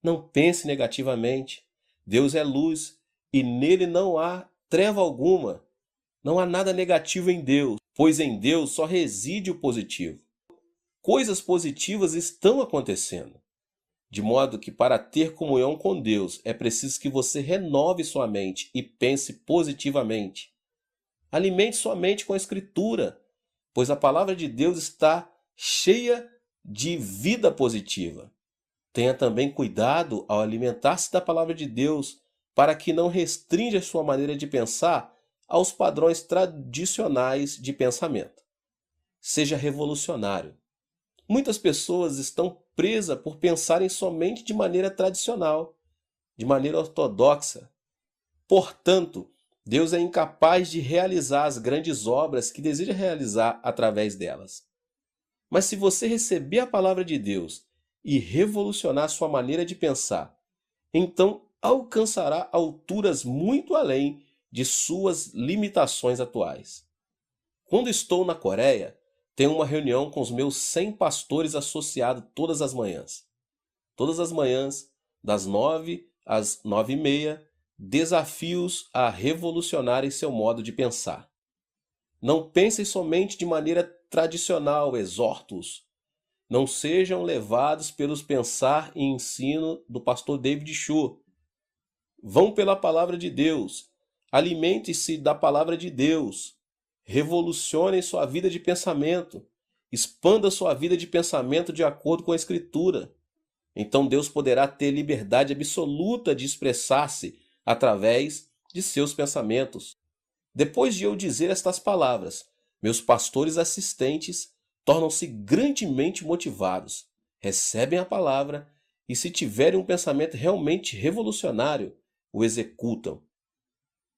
Não pense negativamente. Deus é luz e nele não há treva alguma. Não há nada negativo em Deus, pois em Deus só reside o positivo. Coisas positivas estão acontecendo. De modo que, para ter comunhão com Deus, é preciso que você renove sua mente e pense positivamente. Alimente sua mente com a Escritura, pois a palavra de Deus está cheia de vida positiva. Tenha também cuidado ao alimentar-se da palavra de Deus, para que não restrinja sua maneira de pensar aos padrões tradicionais de pensamento. Seja revolucionário. Muitas pessoas estão presas por pensarem somente de maneira tradicional, de maneira ortodoxa. Portanto, Deus é incapaz de realizar as grandes obras que deseja realizar através delas. Mas se você receber a palavra de Deus e revolucionar sua maneira de pensar, então alcançará alturas muito além de suas limitações atuais. Quando estou na Coreia, tenho uma reunião com os meus 100 pastores associados todas as manhãs. Todas as manhãs, das 9 às 9h30, desafios a revolucionarem seu modo de pensar. Não pensem somente de maneira tradicional, exortos. Não sejam levados pelos pensar e ensino do pastor David Cho. Vão pela palavra de Deus. Alimente-se da palavra de Deus. Revolucione sua vida de pensamento. Expanda sua vida de pensamento de acordo com a Escritura. Então Deus poderá ter liberdade absoluta de expressar-se através de seus pensamentos. Depois de eu dizer estas palavras, meus pastores assistentes tornam-se grandemente motivados, recebem a palavra e, se tiverem um pensamento realmente revolucionário, o executam.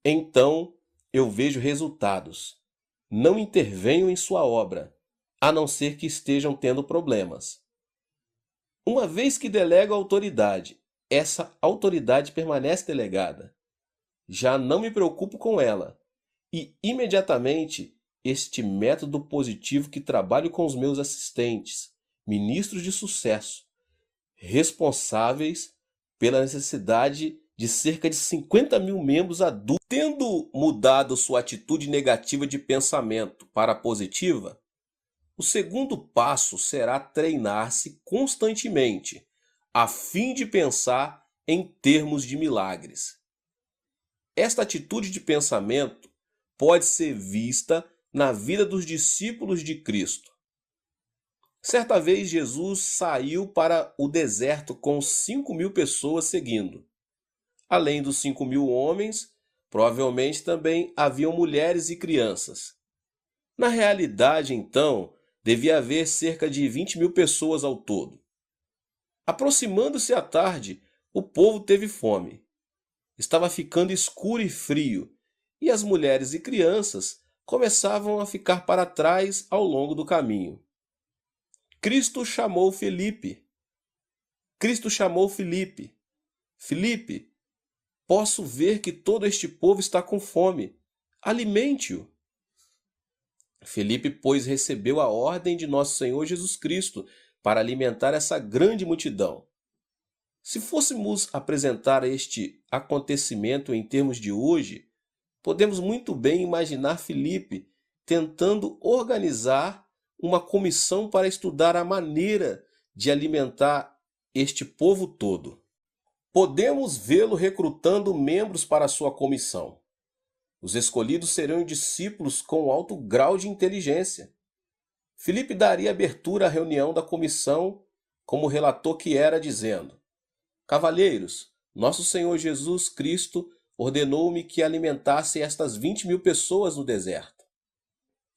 Então eu vejo resultados. Não intervenho em sua obra, a não ser que estejam tendo problemas. Uma vez que delego a autoridade, essa autoridade permanece delegada. Já não me preocupo com ela. E, imediatamente, este método positivo que trabalho com os meus assistentes, ministros de sucesso, responsáveis pela necessidade de cerca de 50.000 membros adultos, tendo mudado sua atitude negativa de pensamento para a positiva, o segundo passo será treinar-se constantemente, a fim de pensar em termos de milagres. Esta atitude de pensamento pode ser vista na vida dos discípulos de Cristo. Certa vez Jesus saiu para o deserto com 5.000 pessoas seguindo. Além dos 5.000 homens, provavelmente também haviam mulheres e crianças. Na realidade, então, devia haver cerca de 20.000 pessoas ao todo. Aproximando-se a tarde, o povo teve fome. Estava ficando escuro e frio, e as mulheres e crianças começavam a ficar para trás ao longo do caminho. Cristo chamou Filipe. Filipe, posso ver que todo este povo está com fome. Alimente-o. Filipe, pois, recebeu a ordem de nosso Senhor Jesus Cristo para alimentar essa grande multidão. Se fôssemos apresentar este acontecimento em termos de hoje, podemos muito bem imaginar Filipe tentando organizar uma comissão para estudar a maneira de alimentar este povo todo. Podemos vê-lo recrutando membros para sua comissão. Os escolhidos serão discípulos com alto grau de inteligência. Filipe daria abertura à reunião da comissão como relator que era, dizendo: Cavalheiros, nosso Senhor Jesus Cristo ordenou-me que alimentasse estas 20.000 pessoas no deserto.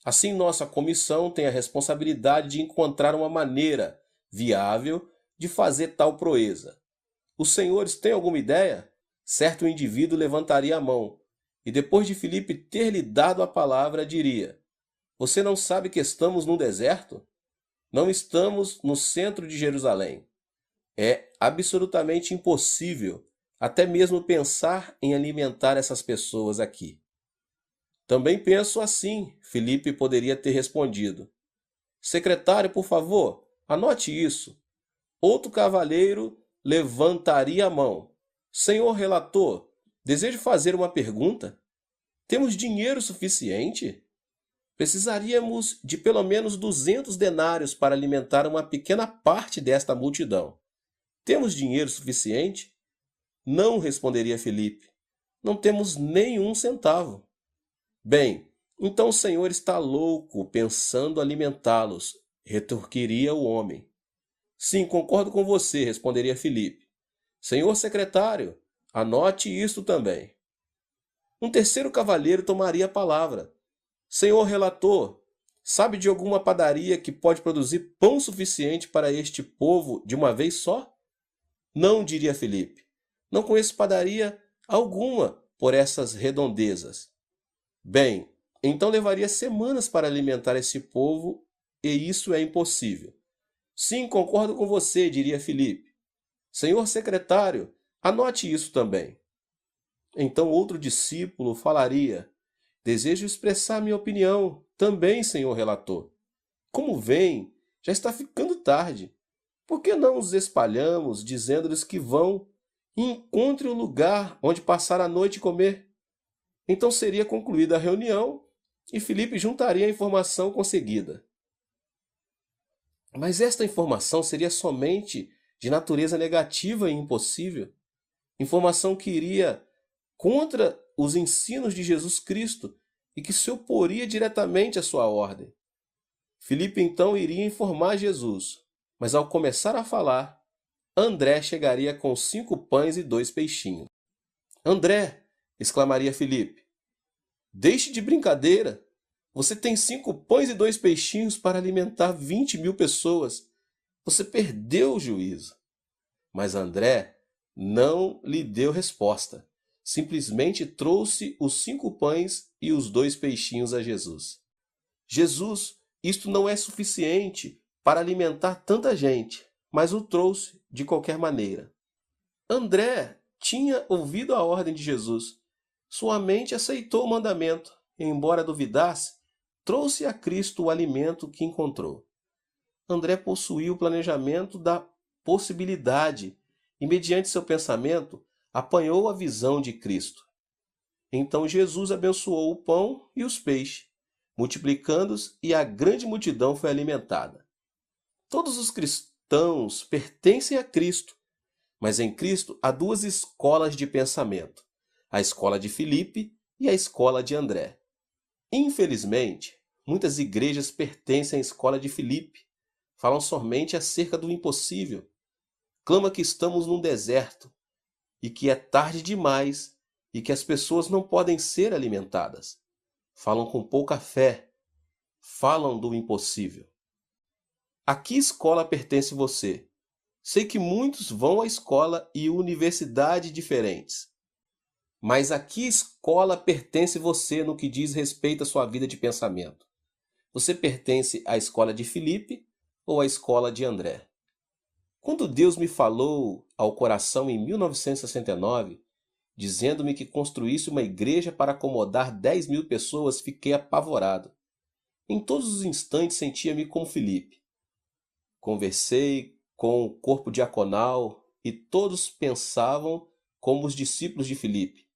Assim, nossa comissão tem a responsabilidade de encontrar uma maneira viável de fazer tal proeza. Os senhores têm alguma ideia? Certo indivíduo levantaria a mão, e depois de Filipe ter lhe dado a palavra, diria: Você não sabe que estamos num deserto? Não estamos no centro de Jerusalém. É absolutamente impossível até mesmo pensar em alimentar essas pessoas aqui. Também penso assim, Filipe poderia ter respondido. Secretário, por favor, anote isso. Outro cavalheiro levantaria a mão. Senhor relator, desejo fazer uma pergunta? Temos dinheiro suficiente? Precisaríamos de pelo menos 200 denários para alimentar uma pequena parte desta multidão. Temos dinheiro suficiente? Não, responderia Filipe. Não temos nenhum centavo. Bem, então o Senhor está louco pensando alimentá-los, retorquiria o homem. Sim, concordo com você, responderia Filipe. Senhor secretário, anote isto também. Um terceiro cavalheiro tomaria a palavra. Senhor relator, sabe de alguma padaria que pode produzir pão suficiente para este povo de uma vez só? Não, diria Filipe. Não conheço padaria alguma por essas redondezas. Bem, então levaria semanas para alimentar esse povo e isso é impossível. Sim, concordo com você, diria Filipe. Senhor secretário, anote isso também. Então outro discípulo falaria: desejo expressar minha opinião também, senhor relator. Como vem, já está ficando tarde. Por que não os espalhamos, dizendo-lhes que vão e encontrem um lugar onde passar a noite e comer? Então seria concluída a reunião e Filipe juntaria a informação conseguida. Mas esta informação seria somente de natureza negativa e impossível. Informação que iria contra os ensinos de Jesus Cristo e que se oporia diretamente à sua ordem. Filipe então iria informar Jesus, mas ao começar a falar, André chegaria com 5 pães e 2 peixinhos. André, exclamaria Filipe, deixe de brincadeira. Você tem 5 pães e 2 peixinhos para alimentar 20.000 pessoas. Você perdeu o juízo. Mas André não lhe deu resposta. Simplesmente trouxe os 5 pães e os 2 peixinhos a Jesus. Jesus, isto não é suficiente para alimentar tanta gente, mas o trouxe de qualquer maneira. André tinha ouvido a ordem de Jesus. Sua mente aceitou o mandamento, e, embora duvidasse, trouxe a Cristo o alimento que encontrou. André possuía o planejamento da possibilidade e, mediante seu pensamento, apanhou a visão de Cristo. Então Jesus abençoou o pão e os peixes, multiplicando-os, e a grande multidão foi alimentada. Todos os cristãos pertencem a Cristo, mas em Cristo há 2 escolas de pensamento, a escola de Filipe e a escola de André. Infelizmente, muitas igrejas pertencem à escola de Filipe, falam somente acerca do impossível, clama que estamos num deserto e que é tarde demais e que as pessoas não podem ser alimentadas. Falam com pouca fé, falam do impossível. A que escola pertence você? Sei que muitos vão à escola e universidade diferentes. Mas a que escola pertence você no que diz respeito à sua vida de pensamento? Você pertence à escola de Filipe ou à escola de André? Quando Deus me falou ao coração em 1969, dizendo-me que construísse uma igreja para acomodar 10.000 pessoas, fiquei apavorado. Em todos os instantes sentia-me como Filipe. Conversei com o corpo diaconal e todos pensavam como os discípulos de Filipe.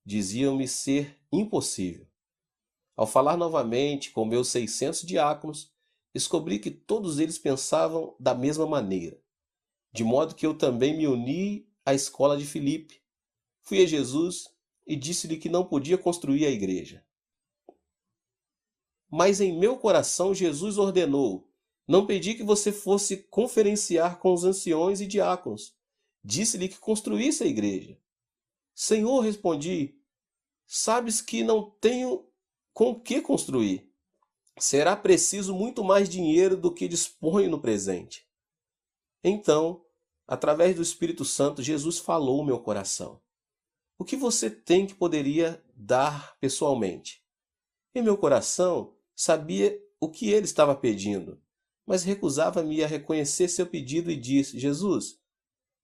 Diziam-me ser impossível. Ao falar novamente com meus 600 diáconos, descobri que todos eles pensavam da mesma maneira. De modo que eu também me uni à escola de Filipe. Fui a Jesus e disse-lhe que não podia construir a igreja. Mas em meu coração Jesus ordenou: não pedi que você fosse conferenciar com os anciões e diáconos. Disse-lhe que construísse a igreja. Senhor, respondi, sabes que não tenho com o que construir. Será preciso muito mais dinheiro do que disponho no presente. Então, através do Espírito Santo, Jesus falou ao meu coração. O que você tem que poderia dar pessoalmente? Em meu coração, sabia o que ele estava pedindo, mas recusava-me a reconhecer seu pedido e disse: Jesus,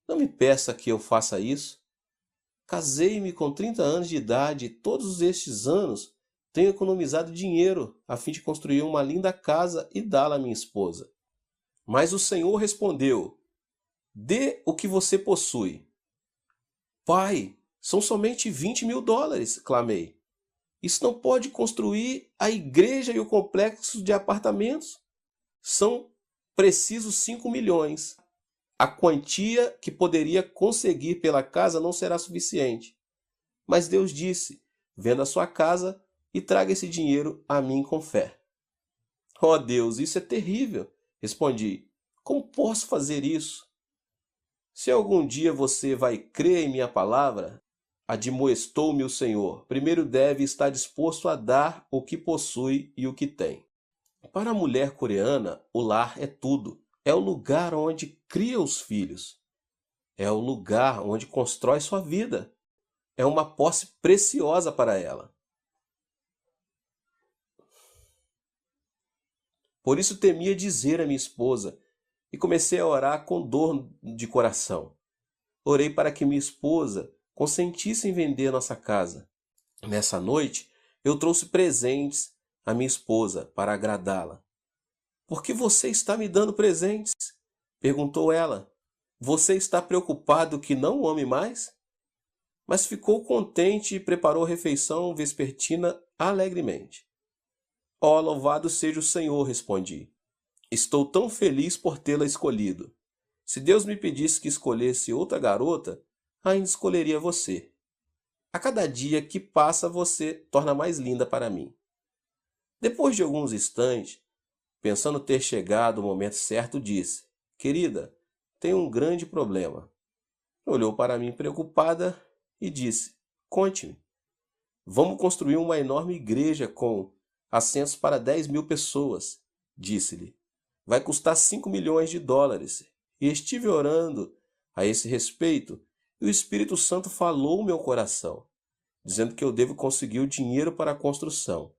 não me peça que eu faça isso. Casei-me com 30 anos de idade e todos estes anos tenho economizado dinheiro a fim de construir uma linda casa e dá-la à minha esposa. Mas o Senhor respondeu: dê o que você possui. Pai, são somente $20.000, clamei. Isso não pode construir a igreja e o complexo de apartamentos. São precisos 5 milhões. A quantia que poderia conseguir pela casa não será suficiente. Mas Deus disse: venda a sua casa e traga esse dinheiro a mim com fé. Oh Deus, isso é terrível, respondi. Como posso fazer isso? Se algum dia você vai crer em minha palavra, admoestou-me o Senhor, primeiro deve estar disposto a dar o que possui e o que tem. Para a mulher coreana, o lar é tudo. É o lugar onde cria os filhos. É o lugar onde constrói sua vida. É uma posse preciosa para ela. Por isso temia dizer à minha esposa e comecei a orar com dor de coração. Orei para que minha esposa consentisse em vender nossa casa. Nessa noite, eu trouxe presentes à minha esposa para agradá-la. Por que você está me dando presentes? Perguntou ela. Você está preocupado que não o ame mais? Mas ficou contente e preparou a refeição vespertina alegremente. Oh, louvado seja o Senhor, respondi. Estou tão feliz por tê-la escolhido. Se Deus me pedisse que escolhesse outra garota, ainda escolheria você. A cada dia que passa, você torna mais linda para mim. Depois de alguns instantes, pensando ter chegado o momento certo, disse: querida, tenho um grande problema. Olhou para mim preocupada e disse: conte-me. Vamos construir uma enorme igreja com assentos para 10.000 pessoas, disse-lhe. Vai custar 5 milhões de dólares. E estive orando a esse respeito, e o Espírito Santo falou ao meu coração, dizendo que eu devo conseguir o dinheiro para a construção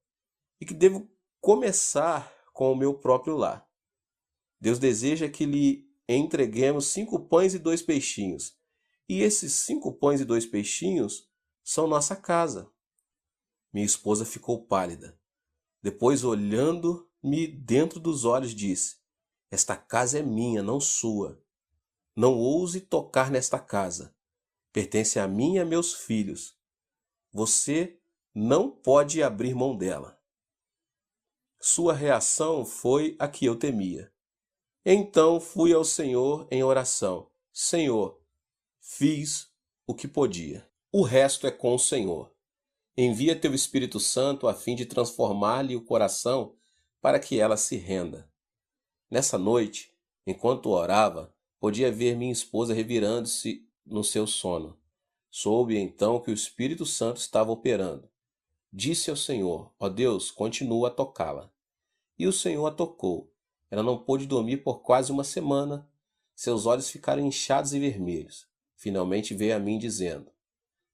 e que devo começar com o meu próprio lar. Deus deseja que lhe entreguemos 5 pães e 2 peixinhos, e esses 5 pães e 2 peixinhos são nossa casa. Minha esposa ficou pálida. Depois, olhando-me dentro dos olhos, disse: esta casa é minha, não sua. Não ouse tocar nesta casa. Pertence a mim e a meus filhos. Você não pode abrir mão dela. Sua reação foi a que eu temia. Então fui ao Senhor em oração. Senhor, fiz o que podia. O resto é com o Senhor. Envia teu Espírito Santo a fim de transformar-lhe o coração para que ela se renda. Nessa noite, enquanto orava, podia ver minha esposa revirando-se no seu sono. Soube então que o Espírito Santo estava operando. Disse ao Senhor: ó Deus, continua a tocá-la. E o Senhor a tocou. Ela não pôde dormir por quase uma semana. Seus olhos ficaram inchados e vermelhos. Finalmente veio a mim dizendo: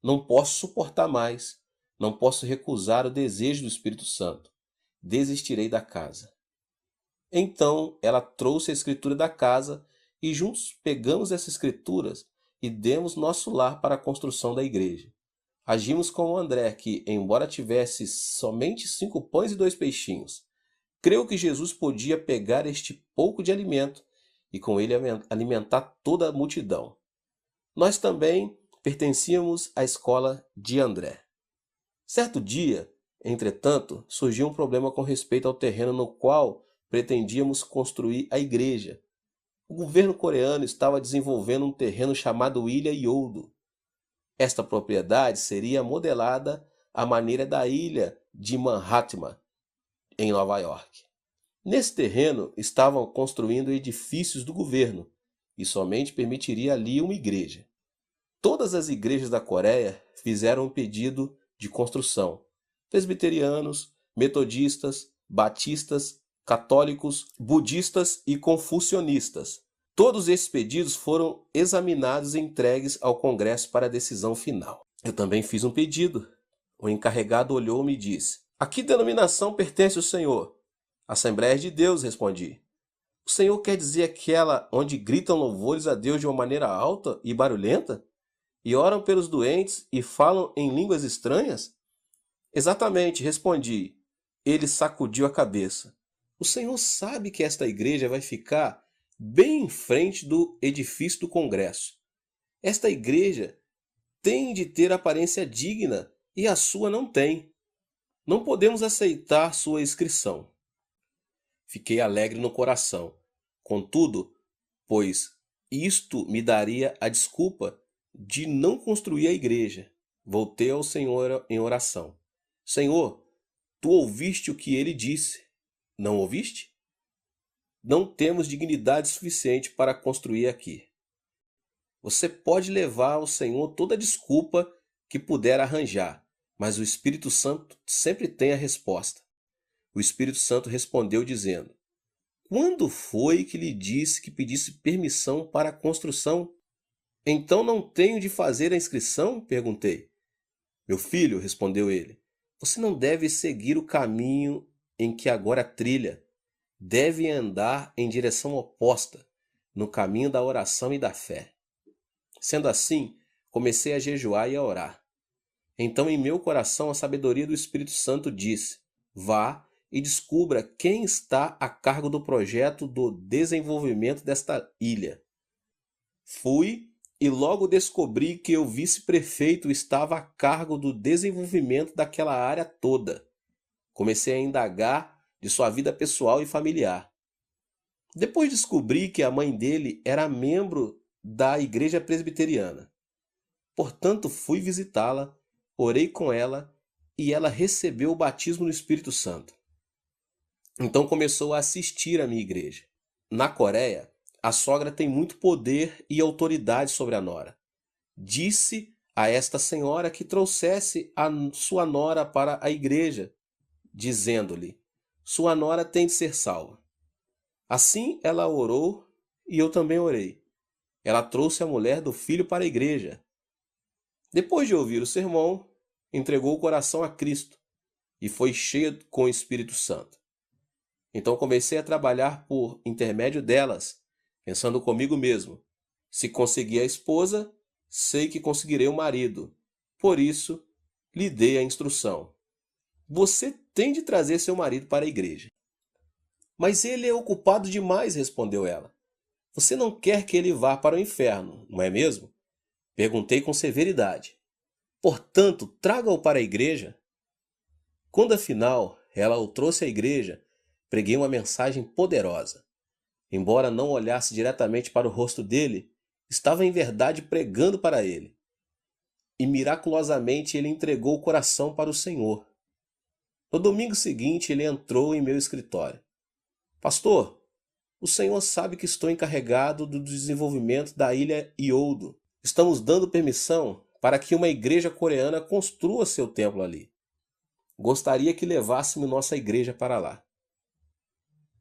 não posso suportar mais. Não posso recusar o desejo do Espírito Santo. Desistirei da casa. Então ela trouxe a escritura da casa e juntos pegamos essas escrituras e demos nosso lar para a construção da igreja. Agimos como André, que, embora tivesse somente 5 pães e 2 peixinhos, creu que Jesus podia pegar este pouco de alimento e com ele alimentar toda a multidão. Nós também pertencíamos à escola de André. Certo dia, entretanto, surgiu um problema com respeito ao terreno no qual pretendíamos construir a igreja. O governo coreano estava desenvolvendo um terreno chamado Ilha Yodo. Esta propriedade seria modelada à maneira da ilha de Manhattan, em Nova York. Nesse terreno estavam construindo edifícios do governo e somente permitiria ali uma igreja. Todas as igrejas da Coreia fizeram um pedido de construção. Presbiterianos, metodistas, batistas, católicos, budistas e confucionistas. Todos esses pedidos foram examinados e entregues ao Congresso para a decisão final. Eu também fiz um pedido. O encarregado olhou-me e disse: a que denominação pertence o senhor? Assembleia de Deus, respondi. O senhor quer dizer aquela onde gritam louvores a Deus de uma maneira alta e barulhenta? e oram pelos doentes e falam em línguas estranhas? Exatamente, respondi. Ele sacudiu a cabeça. O senhor sabe que esta igreja vai ficar bem em frente do edifício do Congresso. Esta igreja tem de ter aparência digna e a sua não tem. Não podemos aceitar sua inscrição. Fiquei alegre no coração. Contudo, pois isto me daria a desculpa de não construir a igreja. Voltei ao Senhor em oração. Senhor, tu ouviste o que ele disse. Não ouviste? Não temos dignidade suficiente para construir aqui. Você pode levar ao Senhor toda a desculpa que puder arranjar, mas o Espírito Santo sempre tem a resposta. O Espírito Santo respondeu dizendo: quando foi que lhe disse que pedisse permissão para a construção? Então não tenho de fazer a inscrição? Perguntei. Meu filho, respondeu ele, você não deve seguir o caminho em que agora trilha. Deve andar em direção oposta, no caminho da oração e da fé. Sendo assim, comecei a jejuar e a orar. Então em meu coração a sabedoria do Espírito Santo disse: vá e descubra quem está a cargo do projeto do desenvolvimento desta ilha. Fui e logo descobri que o vice-prefeito estava a cargo do desenvolvimento daquela área toda. Comecei a indagar de sua vida pessoal e familiar. Depois descobri que a mãe dele era membro da igreja presbiteriana. Portanto, fui visitá-la, orei com ela e ela recebeu o batismo no Espírito Santo. Então começou a assistir à minha igreja. Na Coreia, a sogra tem muito poder e autoridade sobre a nora. Disse a esta senhora que trouxesse a sua nora para a igreja, dizendo-lhe: sua nora tem de ser salva. Assim ela orou e eu também orei. Ela trouxe a mulher do filho para a igreja. Depois de ouvir o sermão, entregou o coração a Cristo e foi cheia com o Espírito Santo. Então comecei a trabalhar por intermédio delas, pensando comigo mesmo: se conseguir a esposa, sei que conseguirei o marido. Por isso, lhe dei a instrução: você tem de trazer seu marido para a igreja. Mas ele é ocupado demais, respondeu ela. Você não quer que ele vá para o inferno, não é mesmo? Perguntei com severidade. Portanto, traga-o para a igreja. Quando afinal ela o trouxe à igreja, preguei uma mensagem poderosa. Embora não olhasse diretamente para o rosto dele, estava em verdade pregando para ele. E miraculosamente ele entregou o coração para o Senhor. No domingo seguinte ele entrou em meu escritório. Pastor, o senhor sabe que estou encarregado do desenvolvimento da ilha Ioldo. Estamos dando permissão para que uma igreja coreana construa seu templo ali. Gostaria que levássemos nossa igreja para lá.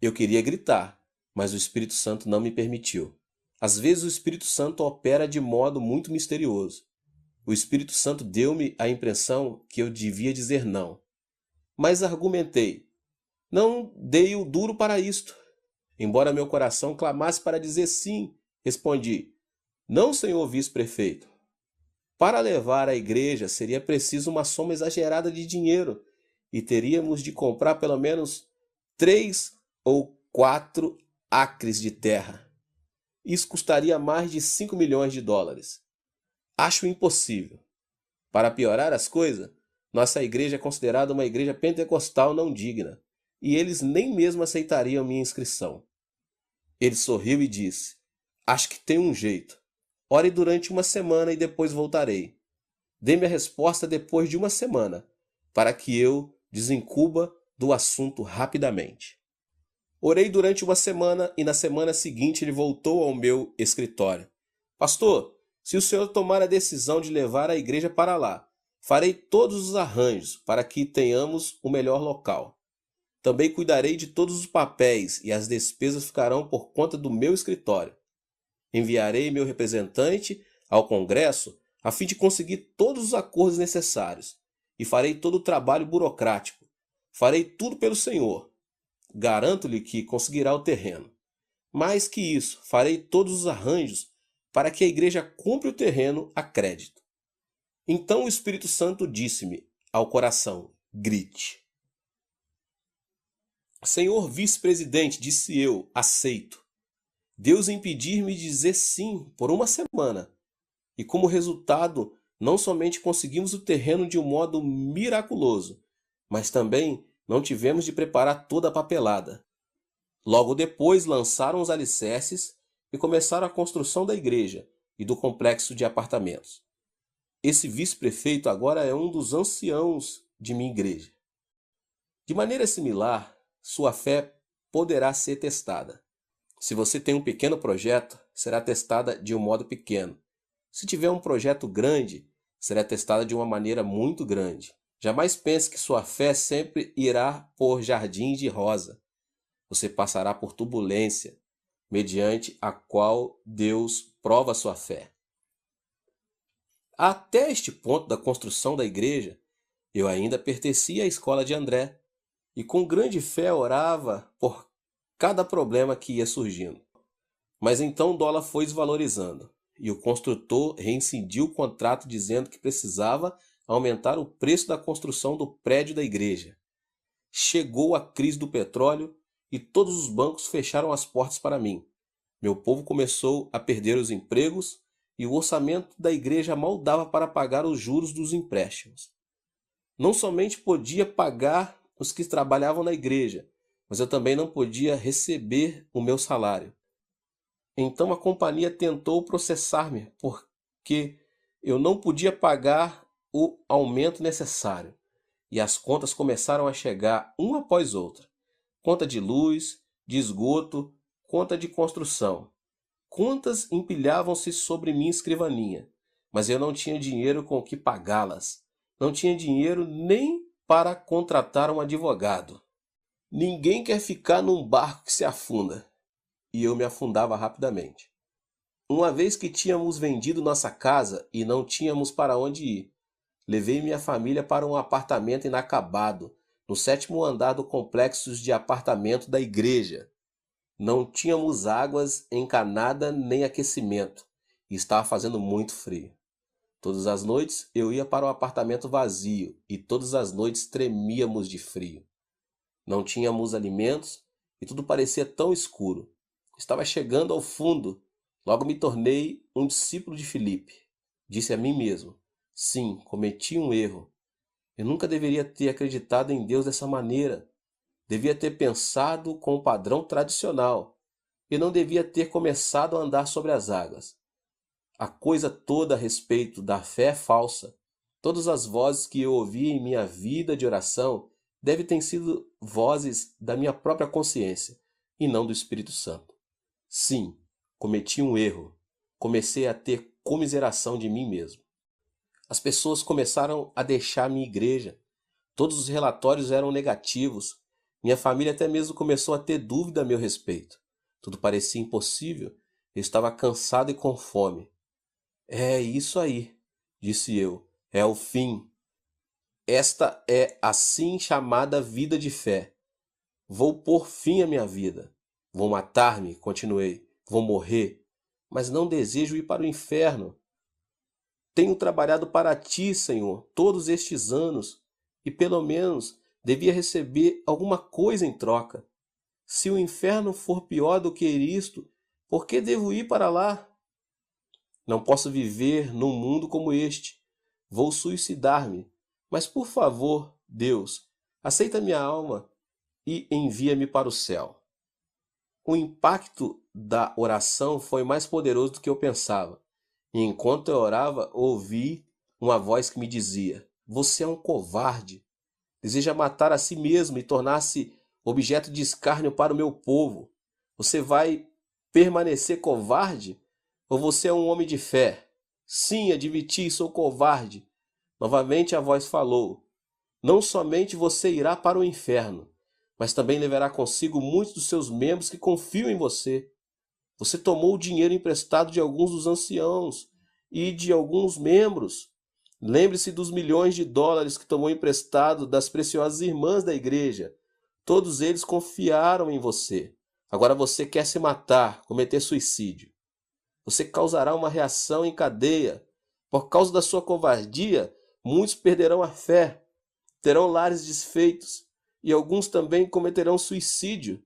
Eu queria gritar, mas o Espírito Santo não me permitiu. Às vezes o Espírito Santo opera de modo muito misterioso. O Espírito Santo deu-me a impressão que eu devia dizer não. Mas argumentei. Não dei o duro para isto. Embora meu coração clamasse para dizer sim, respondi: não, senhor vice-prefeito. Para levar a igreja seria preciso uma soma exagerada de dinheiro e teríamos de comprar pelo menos 3 ou 4 acres de terra. Isso custaria mais de 5 milhões de dólares. Acho impossível. Para piorar as coisas, nossa igreja é considerada uma igreja pentecostal não digna, e eles nem mesmo aceitariam minha inscrição. Ele sorriu e disse: acho que tem um jeito. Ore durante uma semana e depois voltarei. Dê-me a resposta depois de uma semana, para que eu desencuba do assunto rapidamente. Orei durante uma semana e na semana seguinte ele voltou ao meu escritório. Pastor, se o senhor tomar a decisão de levar a igreja para lá, farei todos os arranjos para que tenhamos o melhor local. Também cuidarei de todos os papéis e as despesas ficarão por conta do meu escritório. Enviarei meu representante ao Congresso a fim de conseguir todos os acordos necessários e farei todo o trabalho burocrático. Farei tudo pelo Senhor. Garanto-lhe que conseguirá o terreno. Mais que isso, farei todos os arranjos para que a igreja compre o terreno a crédito. Então o Espírito Santo disse-me ao coração: grite. Senhor vice-presidente, disse eu, aceito. Deus impedir-me de dizer sim por uma semana. E como resultado, não somente conseguimos o terreno de um modo miraculoso, mas também não tivemos de preparar toda a papelada. Logo depois lançaram os alicerces e começaram a construção da igreja e do complexo de apartamentos. Esse vice-prefeito agora é um dos anciãos de minha igreja. De maneira similar, sua fé poderá ser testada. Se você tem um pequeno projeto, será testada de um modo pequeno. Se tiver um projeto grande, será testada de uma maneira muito grande. Jamais pense que sua fé sempre irá por jardins de rosa. Você passará por turbulência, mediante a qual Deus prova sua fé. Até este ponto da construção da igreja, eu ainda pertencia à escola de André, e com grande fé orava por cada problema que ia surgindo. Mas então o dólar foi desvalorizando, e o construtor reincidiu o contrato dizendo que precisava aumentar o preço da construção do prédio da igreja. Chegou a crise do petróleo e todos os bancos fecharam as portas para mim. Meu povo começou a perder os empregos e o orçamento da igreja mal dava para pagar os juros dos empréstimos. Não somente podia pagar os que trabalhavam na igreja, mas eu também não podia receber o meu salário. Então a companhia tentou processar-me porque eu não podia pagar o aumento necessário. E as contas começaram a chegar uma após outra. Conta de luz, de esgoto, conta de construção. Contas empilhavam-se sobre minha escrivaninha, mas eu não tinha dinheiro com o que pagá-las. Não tinha dinheiro nem para contratar um advogado. Ninguém quer ficar num barco que se afunda. E eu me afundava rapidamente. Uma vez que tínhamos vendido nossa casa e não tínhamos para onde ir, levei minha família para um apartamento inacabado, no 7º andar do complexo de apartamento da igreja. Não tínhamos águas encanada nem aquecimento, e estava fazendo muito frio. Todas as noites eu ia para o apartamento vazio, e todas as noites tremíamos de frio. Não tínhamos alimentos, e tudo parecia tão escuro. Estava chegando ao fundo, logo me tornei um discípulo de Filipe. Disse a mim mesmo: sim, cometi um erro. Eu nunca deveria ter acreditado em Deus dessa maneira. Devia ter pensado com o padrão tradicional. E não devia ter começado a andar sobre as águas. A coisa toda a respeito da fé é falsa. Todas as vozes que eu ouvi em minha vida de oração devem ter sido vozes da minha própria consciência e não do Espírito Santo. Sim, cometi um erro. Comecei a ter comiseração de mim mesmo. As pessoas começaram a deixar minha igreja. Todos os relatórios eram negativos. Minha família até mesmo começou a ter dúvida a meu respeito. Tudo parecia impossível. Eu estava cansado e com fome. É isso aí, disse eu. É o fim. Esta é assim chamada vida de fé. Vou pôr fim à minha vida. Vou matar-me, continuei. Vou morrer. Mas não desejo ir para o inferno. Tenho trabalhado para ti, Senhor, todos estes anos, e pelo menos devia receber alguma coisa em troca. Se o inferno for pior do que isto, por que devo ir para lá? Não posso viver num mundo como este. Vou suicidar-me. Mas por favor, Deus, aceita minha alma e envia-me para o céu. O impacto da oração foi mais poderoso do que eu pensava. E enquanto eu orava, ouvi uma voz que me dizia: você é um covarde. Deseja matar a si mesmo e tornar-se objeto de escárnio para o meu povo. Você vai permanecer covarde? Ou você é um homem de fé? Sim, admiti, sou covarde. Novamente a voz falou: não somente você irá para o inferno, mas também levará consigo muitos dos seus membros que confiam em você. Você tomou o dinheiro emprestado de alguns dos anciãos e de alguns membros. Lembre-se dos milhões de dólares que tomou emprestado das preciosas irmãs da igreja. Todos eles confiaram em você. Agora você quer se matar, cometer suicídio. Você causará uma reação em cadeia. Por causa da sua covardia, muitos perderão a fé, terão lares desfeitos e alguns também cometerão suicídio.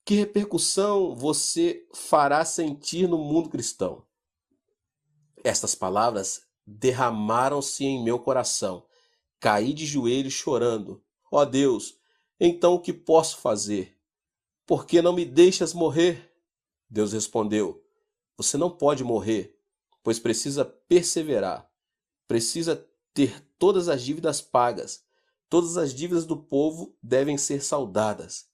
Que repercussão você fará sentir no mundo cristão? Estas palavras derramaram-se em meu coração. Caí de joelhos chorando. Ó Deus, então o que posso fazer? Por que não me deixas morrer? Deus respondeu: Você não pode morrer, pois precisa perseverar. Precisa ter todas as dívidas pagas. Todas as dívidas do povo devem ser saldadas.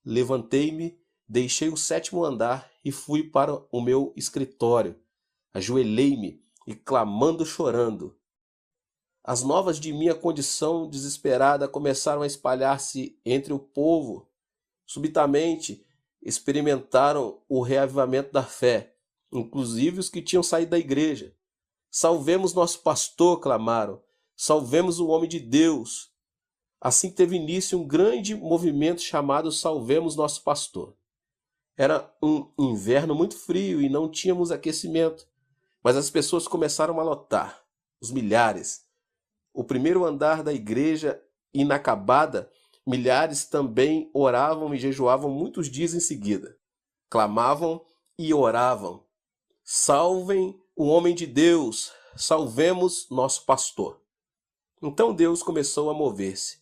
Levantei-me, deixei o 7º andar e fui para o meu escritório. Ajoelhei-me e clamando chorando. As novas de minha condição desesperada começaram a espalhar-se entre o povo. Subitamente experimentaram o reavivamento da fé, inclusive os que tinham saído da igreja. Salvemos nosso pastor, clamaram. Salvemos o homem de Deus. Assim teve início um grande movimento chamado Salvemos Nosso Pastor. Era um inverno muito frio e não tínhamos aquecimento, mas as pessoas começaram a lotar, os milhares. O primeiro andar da igreja inacabada, milhares também oravam e jejuavam muitos dias em seguida. Clamavam e oravam. Salvem o homem de Deus, salvemos nosso pastor. Então Deus começou a mover-se.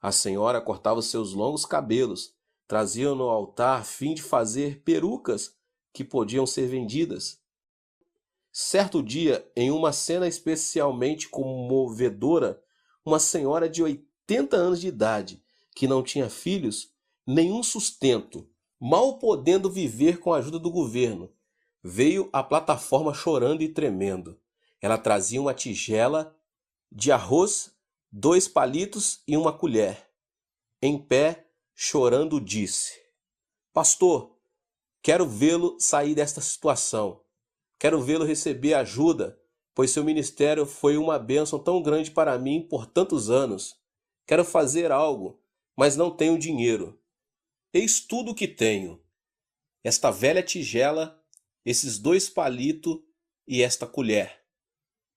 A senhora cortava os seus longos cabelos, trazia no altar a fim de fazer perucas que podiam ser vendidas. Certo dia, em uma cena especialmente comovedora, uma senhora de 80 anos de idade, que não tinha filhos, nenhum sustento, mal podendo viver com a ajuda do governo, veio à plataforma chorando e tremendo. Ela trazia uma tigela de arroz, 2 palitos e uma colher. Em pé, chorando, disse: Pastor, quero vê-lo sair desta situação. Quero vê-lo receber ajuda, pois seu ministério foi uma bênção tão grande para mim por tantos anos. Quero fazer algo, mas não tenho dinheiro. Eis tudo o que tenho: esta velha tigela, esses 2 palitos e esta colher.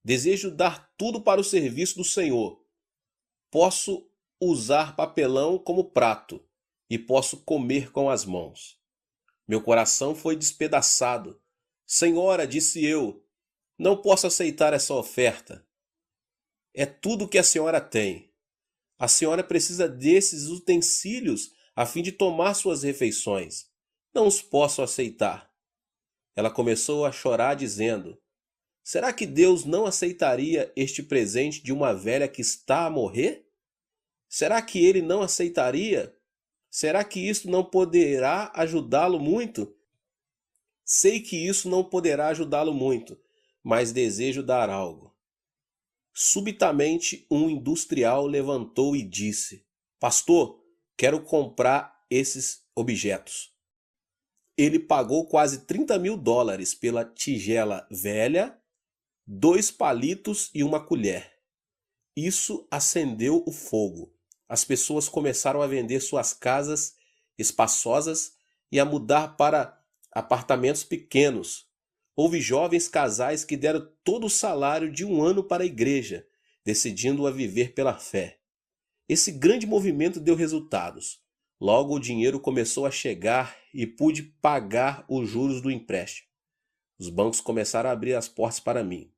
Desejo dar tudo para o serviço do Senhor. Posso usar papelão como prato e posso comer com as mãos. Meu coração foi despedaçado. Senhora, disse eu, não posso aceitar essa oferta. É tudo que a senhora tem. A senhora precisa desses utensílios a fim de tomar suas refeições. Não os posso aceitar. Ela começou a chorar dizendo: Será que Deus não aceitaria este presente de uma velha que está a morrer? Será que ele não aceitaria? Será que isso não poderá ajudá-lo muito? Sei que isso não poderá ajudá-lo muito, mas desejo dar algo. Subitamente, um industrial levantou e disse: Pastor, quero comprar esses objetos. Ele pagou quase $30.000 pela tigela velha, 2 palitos e uma colher. Isso acendeu o fogo. As pessoas começaram a vender suas casas espaçosas e a mudar para apartamentos pequenos. Houve jovens casais que deram todo o salário de 1 ano para a igreja, decidindo a viver pela fé. Esse grande movimento deu resultados. Logo o dinheiro começou a chegar e pude pagar os juros do empréstimo. Os bancos começaram a abrir as portas para mim.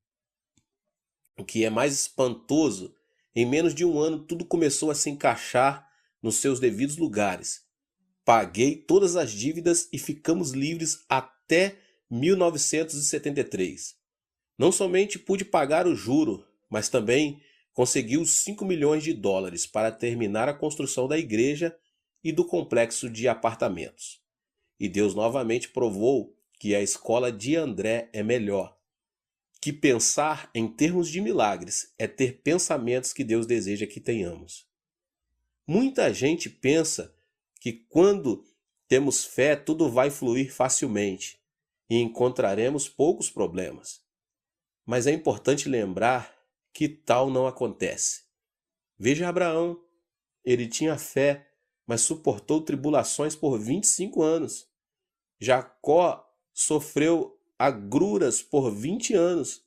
O que é mais espantoso, em menos de 1 ano tudo começou a se encaixar nos seus devidos lugares. Paguei todas as dívidas e ficamos livres até 1973. Não somente pude pagar o juro, mas também consegui os $5 milhões para terminar a construção da igreja e do complexo de apartamentos. E Deus novamente provou que a escola de André é melhor. Que pensar em termos de milagres é ter pensamentos que Deus deseja que tenhamos. Muita gente pensa que quando temos fé tudo vai fluir facilmente e encontraremos poucos problemas. Mas é importante lembrar que tal não acontece. Veja Abraão, ele tinha fé, mas suportou tribulações por 25 anos. Jacó sofreu agruras por 20 anos,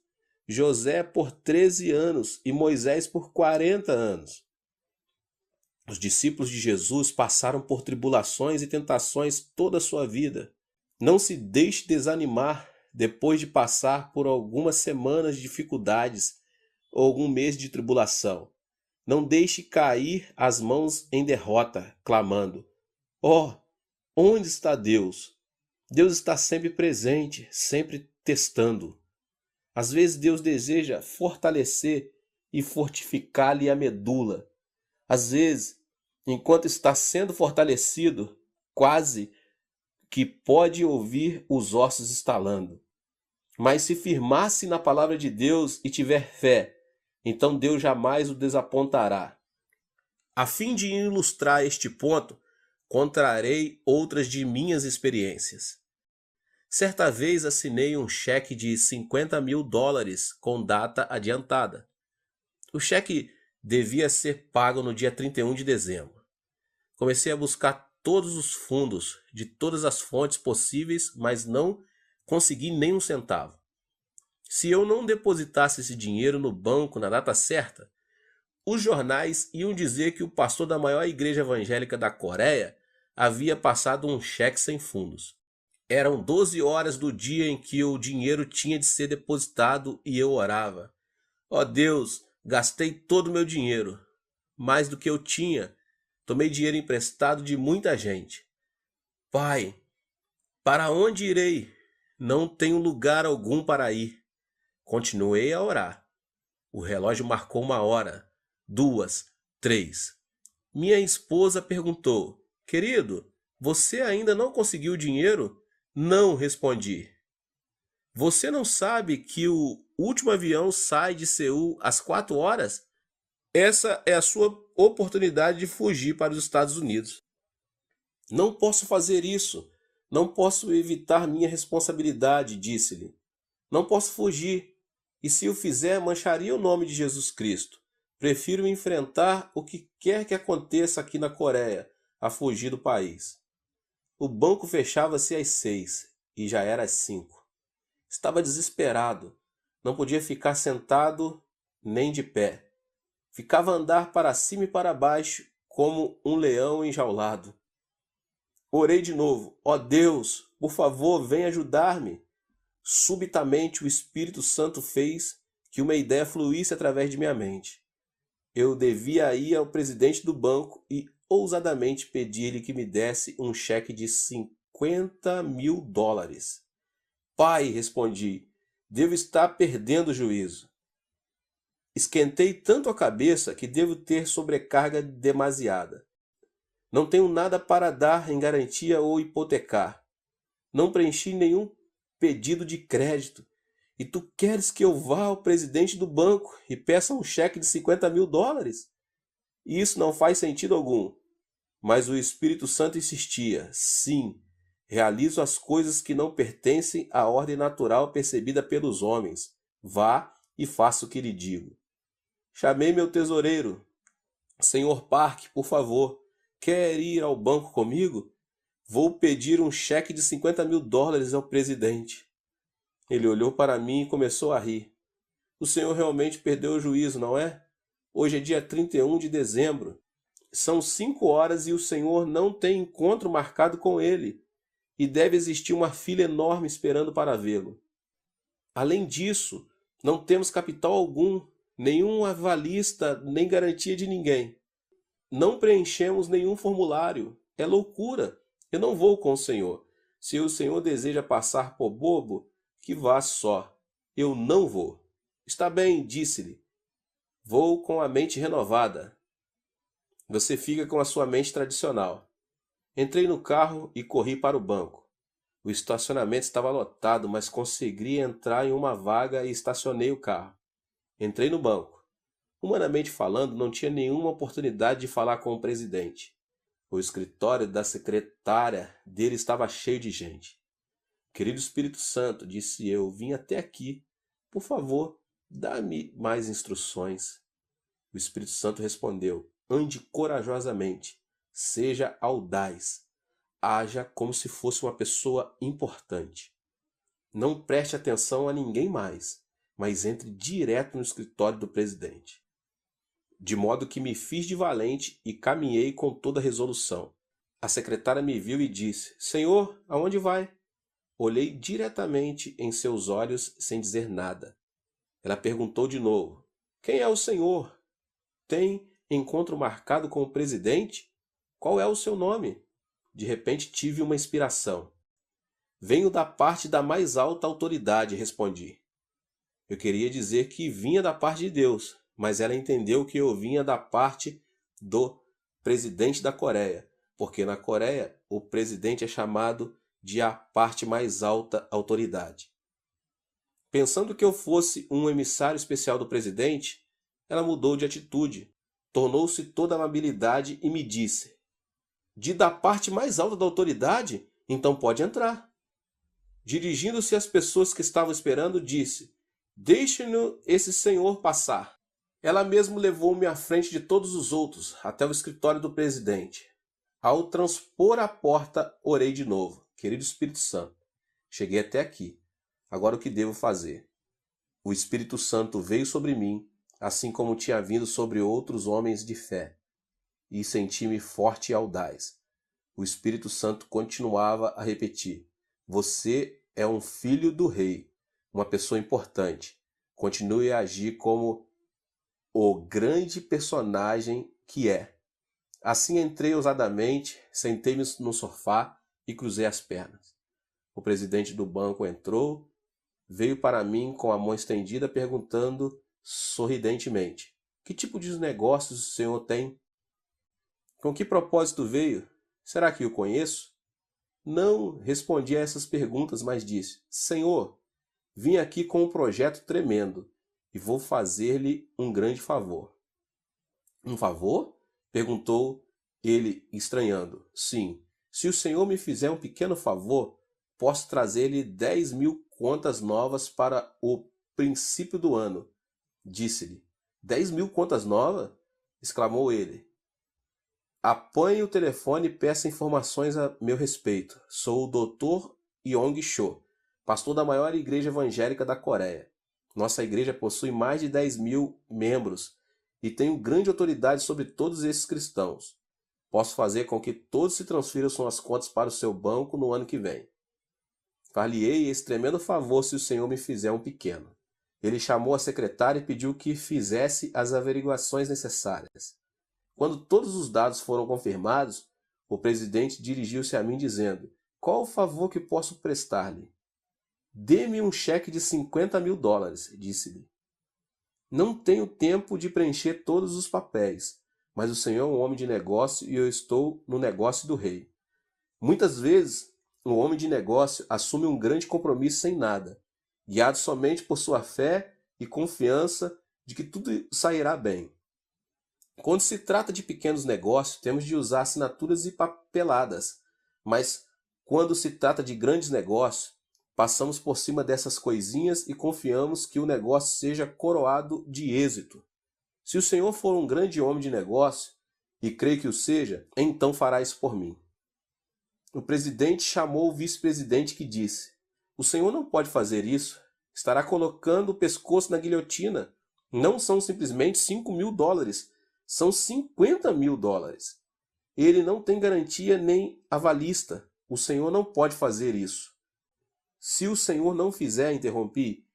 José por 13 anos e Moisés por 40 anos. Os discípulos de Jesus passaram por tribulações e tentações toda a sua vida. Não se deixe desanimar depois de passar por algumas semanas de dificuldades ou algum mês de tribulação. Não deixe cair as mãos em derrota, clamando: "Oh, onde está Deus?" Deus está sempre presente, sempre testando. Às vezes Deus deseja fortalecer e fortificar-lhe a medula. Às vezes, enquanto está sendo fortalecido, quase que pode ouvir os ossos estalando. Mas se firmar-se na palavra de Deus e tiver fé, então Deus jamais o desapontará. A fim de ilustrar este ponto, contarei outras de minhas experiências. Certa vez assinei um cheque de $50.000 com data adiantada. O cheque devia ser pago no dia 31 de dezembro. Comecei a buscar todos os fundos de todas as fontes possíveis, mas não consegui nem um centavo. Se eu não depositasse esse dinheiro no banco na data certa, os jornais iam dizer que o pastor da maior igreja evangélica da Coreia havia passado um cheque sem fundos. Eram 12 horas do dia em que o dinheiro tinha de ser depositado e eu orava: "Ó Deus, gastei todo o meu dinheiro, mais do que eu tinha. Tomei dinheiro emprestado de muita gente. Pai, para onde irei? Não tenho lugar algum para ir." Continuei a orar. O relógio marcou 1 hora, 2, 3. Minha esposa perguntou: "Querido, você ainda não conseguiu o dinheiro?" "Não", respondi. "Você não sabe que o último avião sai de Seul às 4 horas? Essa é a sua oportunidade de fugir para os Estados Unidos." "Não posso fazer isso. Não posso evitar minha responsabilidade", disse-lhe. "Não posso fugir. E se o fizer, mancharia o nome de Jesus Cristo. Prefiro enfrentar o que quer que aconteça aqui na Coreia, a fugir do país." O banco fechava-se às 6 e já era às 5. Estava desesperado. Não podia ficar sentado nem de pé. Ficava a andar para cima e para baixo como um leão enjaulado. Orei de novo: "Ó Deus, por favor, vem ajudar-me." Subitamente o Espírito Santo fez que uma ideia fluísse através de minha mente. Eu devia ir ao presidente do banco e ousadamente pedir-lhe que me desse um cheque de $50.000. "Pai", respondi, "devo estar perdendo o juízo. Esquentei tanto a cabeça que devo ter sobrecarga demasiada. Não tenho nada para dar em garantia ou hipotecar. Não preenchi nenhum pedido de crédito. E tu queres que eu vá ao presidente do banco e peça um cheque de $50.000? Isso não faz sentido algum." Mas o Espírito Santo insistia: "Sim, realizo as coisas que não pertencem à ordem natural percebida pelos homens. Vá e faça o que lhe digo." Chamei meu tesoureiro: "Senhor Park, por favor, quer ir ao banco comigo? Vou pedir um cheque de $50.000 ao presidente." Ele olhou para mim e começou a rir. "O senhor realmente perdeu o juízo, não é? Hoje é dia 31 de dezembro. São 5 horas e o senhor não tem encontro marcado com ele. E deve existir uma fila enorme esperando para vê-lo. Além disso, não temos capital algum, nenhum avalista, nem garantia de ninguém. Não preenchemos nenhum formulário. É loucura. Eu não vou com o senhor. Se o senhor deseja passar por bobo, que vá só. Eu não vou." "Está bem", disse-lhe. "Vou com a mente renovada." Você fica com a sua mente tradicional. Entrei no carro e corri para o banco. O estacionamento estava lotado, mas consegui entrar em uma vaga e estacionei o carro. Entrei no banco. Humanamente falando, não tinha nenhuma oportunidade de falar com o presidente. O escritório da secretária dele estava cheio de gente. "Querido Espírito Santo", disse eu, "vim até aqui. Por favor, dá-me mais instruções." O Espírito Santo respondeu: "Ande corajosamente. Seja audaz. Haja como se fosse uma pessoa importante." Não preste atenção a ninguém mais, mas entre direto no escritório do presidente. De modo que me fiz de valente e caminhei com toda resolução. A secretária me viu e disse: Senhor, aonde vai? Olhei diretamente em seus olhos sem dizer nada. Ela perguntou de novo: Quem é o senhor? Tem encontro marcado com o presidente? Qual é o seu nome? De repente tive uma inspiração. Venho da parte da mais alta autoridade, respondi. Eu queria dizer que vinha da parte de Deus, mas ela entendeu que eu vinha da parte do presidente da Coreia, porque na Coreia o presidente é chamado de a parte mais alta autoridade. Pensando que eu fosse um emissário especial do presidente, ela mudou de atitude, tornou-se toda amabilidade e me disse: De da parte mais alta da autoridade? Então pode entrar. Dirigindo-se às pessoas que estavam esperando, disse: Deixe-no esse senhor passar. Ela mesmo levou-me à frente de todos os outros, até o escritório do presidente. Ao transpor a porta, orei de novo: Querido Espírito Santo, cheguei até aqui. Agora o que devo fazer? O Espírito Santo veio sobre mim, assim como tinha vindo sobre outros homens de fé, e senti-me forte e audaz. O Espírito Santo continuava a repetir: Você é um filho do rei, uma pessoa importante. Continue a agir como o grande personagem que é. Assim entrei ousadamente, sentei-me no sofá e cruzei as pernas. O presidente do banco entrou, veio para mim com a mão estendida, perguntando sorridentemente: Que tipo de negócios o senhor tem? Com que propósito veio? Será que o conheço? Não respondi a essas perguntas, mas disse: Senhor, vim aqui com um projeto tremendo e vou fazer-lhe um grande favor. Um favor? Perguntou ele, estranhando. Sim, se o senhor me fizer um pequeno favor, posso trazer-lhe 10.000 contas novas para o princípio do ano. Disse-lhe: 10.000 contas novas? Exclamou ele. Apanhe o telefone e peça informações a meu respeito. Sou o Dr. Yong Cho, pastor da maior igreja evangélica da Coreia. Nossa igreja possui mais de 10.000 membros e tenho grande autoridade sobre todos esses cristãos. Posso fazer com que todos se transfiram suas contas para o seu banco no ano que vem. Far-lhe-ei esse tremendo favor se o senhor me fizer um pequeno. Ele chamou a secretária e pediu que fizesse as averiguações necessárias. Quando todos os dados foram confirmados, o presidente dirigiu-se a mim dizendo: Qual o favor que posso prestar-lhe? Dê-me um cheque de $50.000, disse-lhe. Não tenho tempo de preencher todos os papéis, mas o senhor é um homem de negócio e eu estou no negócio do rei. Muitas vezes, um homem de negócio assume um grande compromisso sem nada, guiado somente por sua fé e confiança de que tudo sairá bem. Quando se trata de pequenos negócios, temos de usar assinaturas e papeladas, mas quando se trata de grandes negócios, passamos por cima dessas coisinhas e confiamos que o negócio seja coroado de êxito. Se o senhor for um grande homem de negócio, e creio que o seja, então fará isso por mim. O presidente chamou o vice-presidente que disse: O senhor não pode fazer isso. Estará colocando o pescoço na guilhotina. Não são simplesmente $5.000. São $50.000. Ele não tem garantia nem avalista. O senhor não pode fazer isso. Se o senhor não fizer, interrompi,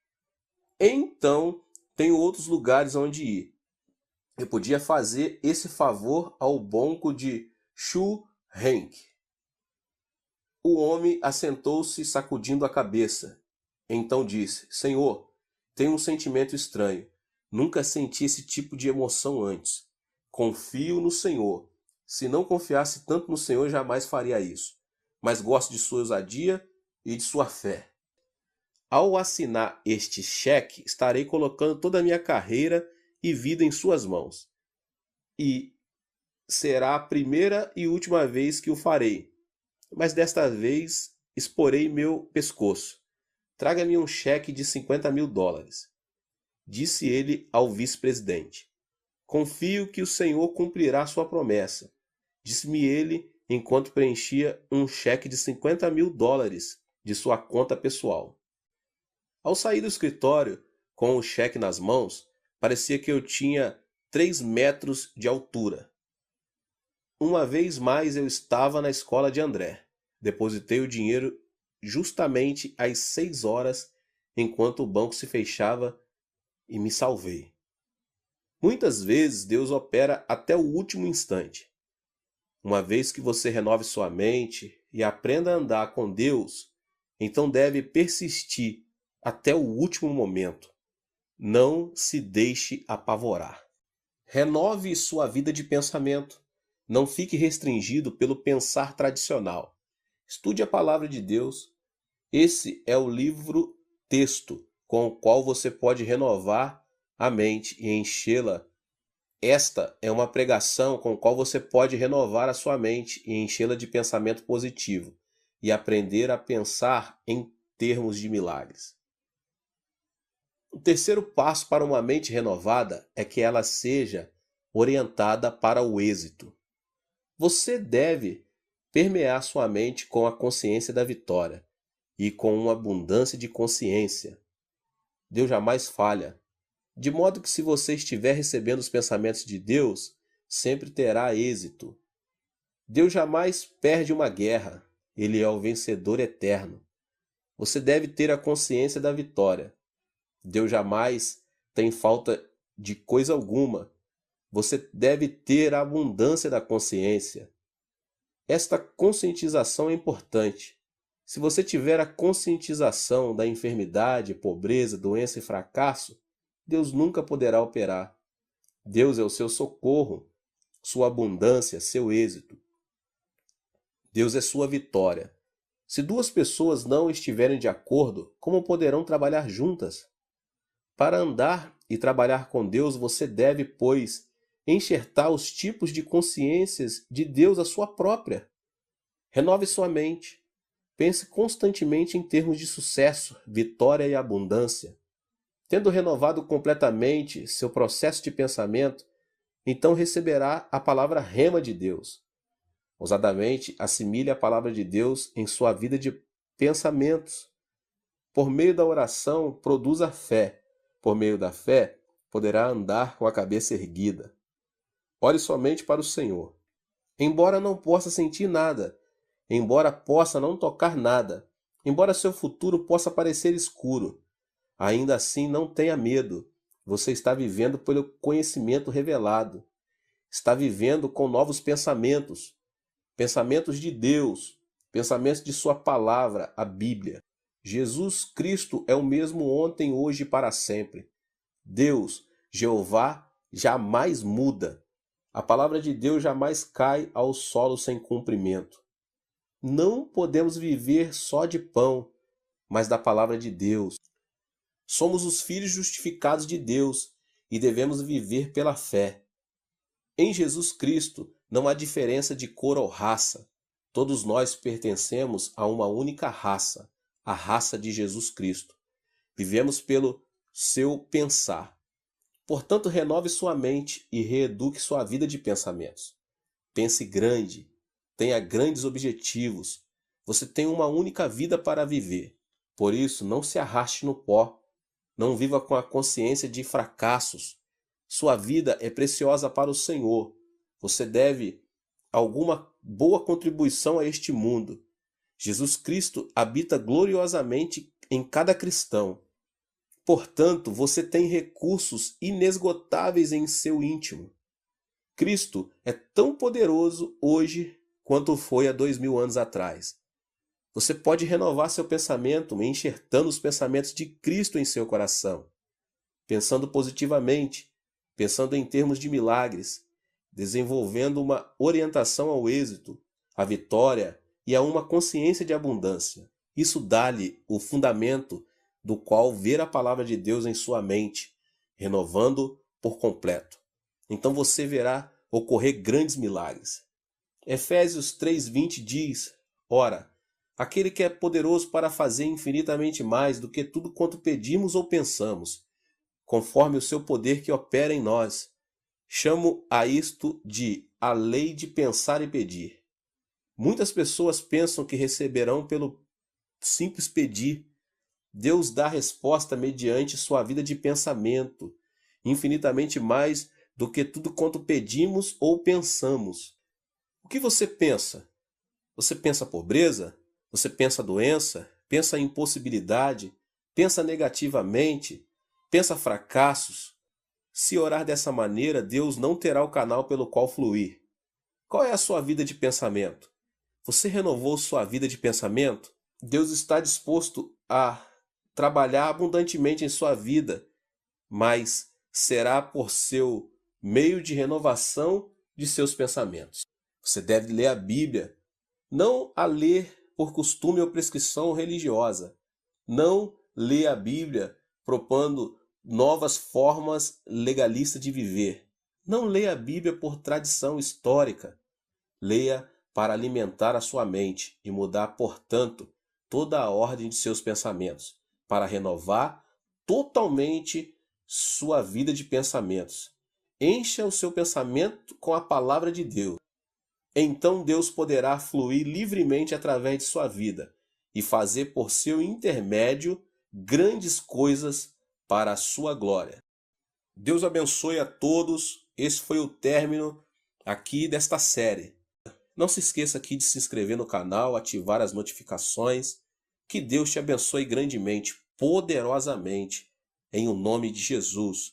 então tenho outros lugares onde ir. Eu podia fazer esse favor ao banco de Shu Henk. O homem assentou-se sacudindo a cabeça. Então disse: Senhor, tenho um sentimento estranho. Nunca senti esse tipo de emoção antes. Confio no Senhor. Se não confiasse tanto no Senhor, jamais faria isso. Mas gosto de sua ousadia e de sua fé. Ao assinar este cheque, estarei colocando toda a minha carreira e vida em suas mãos. E será a primeira e última vez que o farei. Mas desta vez exporei meu pescoço. Traga-me um cheque de $50.000. Disse ele ao vice-presidente. Confio que o senhor cumprirá sua promessa, disse-me ele enquanto preenchia um cheque de $50.000 de sua conta pessoal. Ao sair do escritório, com o cheque nas mãos, parecia que eu tinha 3 metros de altura. Uma vez mais eu estava na escola de André. Depositei o dinheiro justamente às 6 horas, enquanto o banco se fechava, e me salvei. Muitas vezes Deus opera até o último instante. Uma vez que você renove sua mente e aprenda a andar com Deus, então deve persistir até o último momento. Não se deixe apavorar. Renove sua vida de pensamento. Não fique restringido pelo pensar tradicional. Estude a palavra de Deus. Esse é o livro-texto com o qual você pode renovar a mente e enchê-la. Esta é uma pregação com a qual você pode renovar a sua mente e enchê-la de pensamento positivo e aprender a pensar em termos de milagres. O terceiro passo para uma mente renovada é que ela seja orientada para o êxito. Você deve permear sua mente com a consciência da vitória e com uma abundância de consciência. Deus jamais falha, de modo que se você estiver recebendo os pensamentos de Deus, sempre terá êxito. Deus jamais perde uma guerra, Ele é o vencedor eterno. Você deve ter a consciência da vitória. Deus jamais tem falta de coisa alguma. Você deve ter a abundância da consciência. Esta conscientização é importante. Se você tiver a conscientização da enfermidade, pobreza, doença e fracasso, Deus nunca poderá operar. Deus é o seu socorro, sua abundância, seu êxito. Deus é sua vitória. Se duas pessoas não estiverem de acordo, como poderão trabalhar juntas? Para andar e trabalhar com Deus, você deve, pois, enxertar os tipos de consciências de Deus à sua própria. Renove sua mente. Pense constantemente em termos de sucesso, vitória e abundância. Tendo renovado completamente seu processo de pensamento, então receberá a palavra rema de Deus. Ousadamente, assimile a palavra de Deus em sua vida de pensamentos. Por meio da oração, produza fé. Por meio da fé, poderá andar com a cabeça erguida. Ore somente para o Senhor. Embora não possa sentir nada, embora possa não tocar nada, embora seu futuro possa parecer escuro, ainda assim não tenha medo. Você está vivendo pelo conhecimento revelado. Está vivendo com novos pensamentos. Pensamentos de Deus, pensamentos de sua palavra, a Bíblia. Jesus Cristo é o mesmo ontem, hoje e para sempre. Deus, Jeová, jamais muda. A palavra de Deus jamais cai ao solo sem cumprimento. Não podemos viver só de pão, mas da palavra de Deus. Somos os filhos justificados de Deus e devemos viver pela fé. Em Jesus Cristo não há diferença de cor ou raça. Todos nós pertencemos a uma única raça, a raça de Jesus Cristo. Vivemos pelo seu pensar. Portanto, renove sua mente e reeduque sua vida de pensamentos. Pense grande, tenha grandes objetivos. Você tem uma única vida para viver. Por isso, não se arraste no pó. Não viva com a consciência de fracassos. Sua vida é preciosa para o Senhor. Você deve alguma boa contribuição a este mundo. Jesus Cristo habita gloriosamente em cada cristão. Portanto, você tem recursos inesgotáveis em seu íntimo. Cristo é tão poderoso hoje quanto foi há 2000 anos atrás. Você pode renovar seu pensamento enxertando os pensamentos de Cristo em seu coração, pensando positivamente, pensando em termos de milagres, desenvolvendo uma orientação ao êxito, à vitória e a uma consciência de abundância. Isso dá-lhe o fundamento do qual ver a palavra de Deus em sua mente, renovando por completo. Então você verá ocorrer grandes milagres. Efésios 3:20 diz: Ora, aquele que é poderoso para fazer infinitamente mais do que tudo quanto pedimos ou pensamos, conforme o seu poder que opera em nós. Chamo a isto de a lei de pensar e pedir. Muitas pessoas pensam que receberão pelo simples pedir, Deus dá resposta mediante sua vida de pensamento, infinitamente mais do que tudo quanto pedimos ou pensamos. O que você pensa? Você pensa pobreza? Você pensa doença? Pensa impossibilidade? Pensa negativamente? Pensa fracassos? Se orar dessa maneira, Deus não terá o canal pelo qual fluir. Qual é a sua vida de pensamento? Você renovou sua vida de pensamento? Deus está disposto a trabalhar abundantemente em sua vida, mas será por seu meio de renovação de seus pensamentos. Você deve ler a Bíblia, não a ler por costume ou prescrição religiosa. Não ler a Bíblia propondo novas formas legalistas de viver. Não leia a Bíblia por tradição histórica. Leia para alimentar a sua mente e mudar, portanto, toda a ordem de seus pensamentos, para renovar totalmente sua vida de pensamentos. Encha o seu pensamento com a palavra de Deus. Então Deus poderá fluir livremente através de sua vida e fazer por seu intermédio grandes coisas para a sua glória. Deus abençoe a todos. Esse foi o término aqui desta série. Não se esqueça aqui de se inscrever no canal, ativar as notificações. Que Deus te abençoe grandemente, poderosamente, em o nome de Jesus.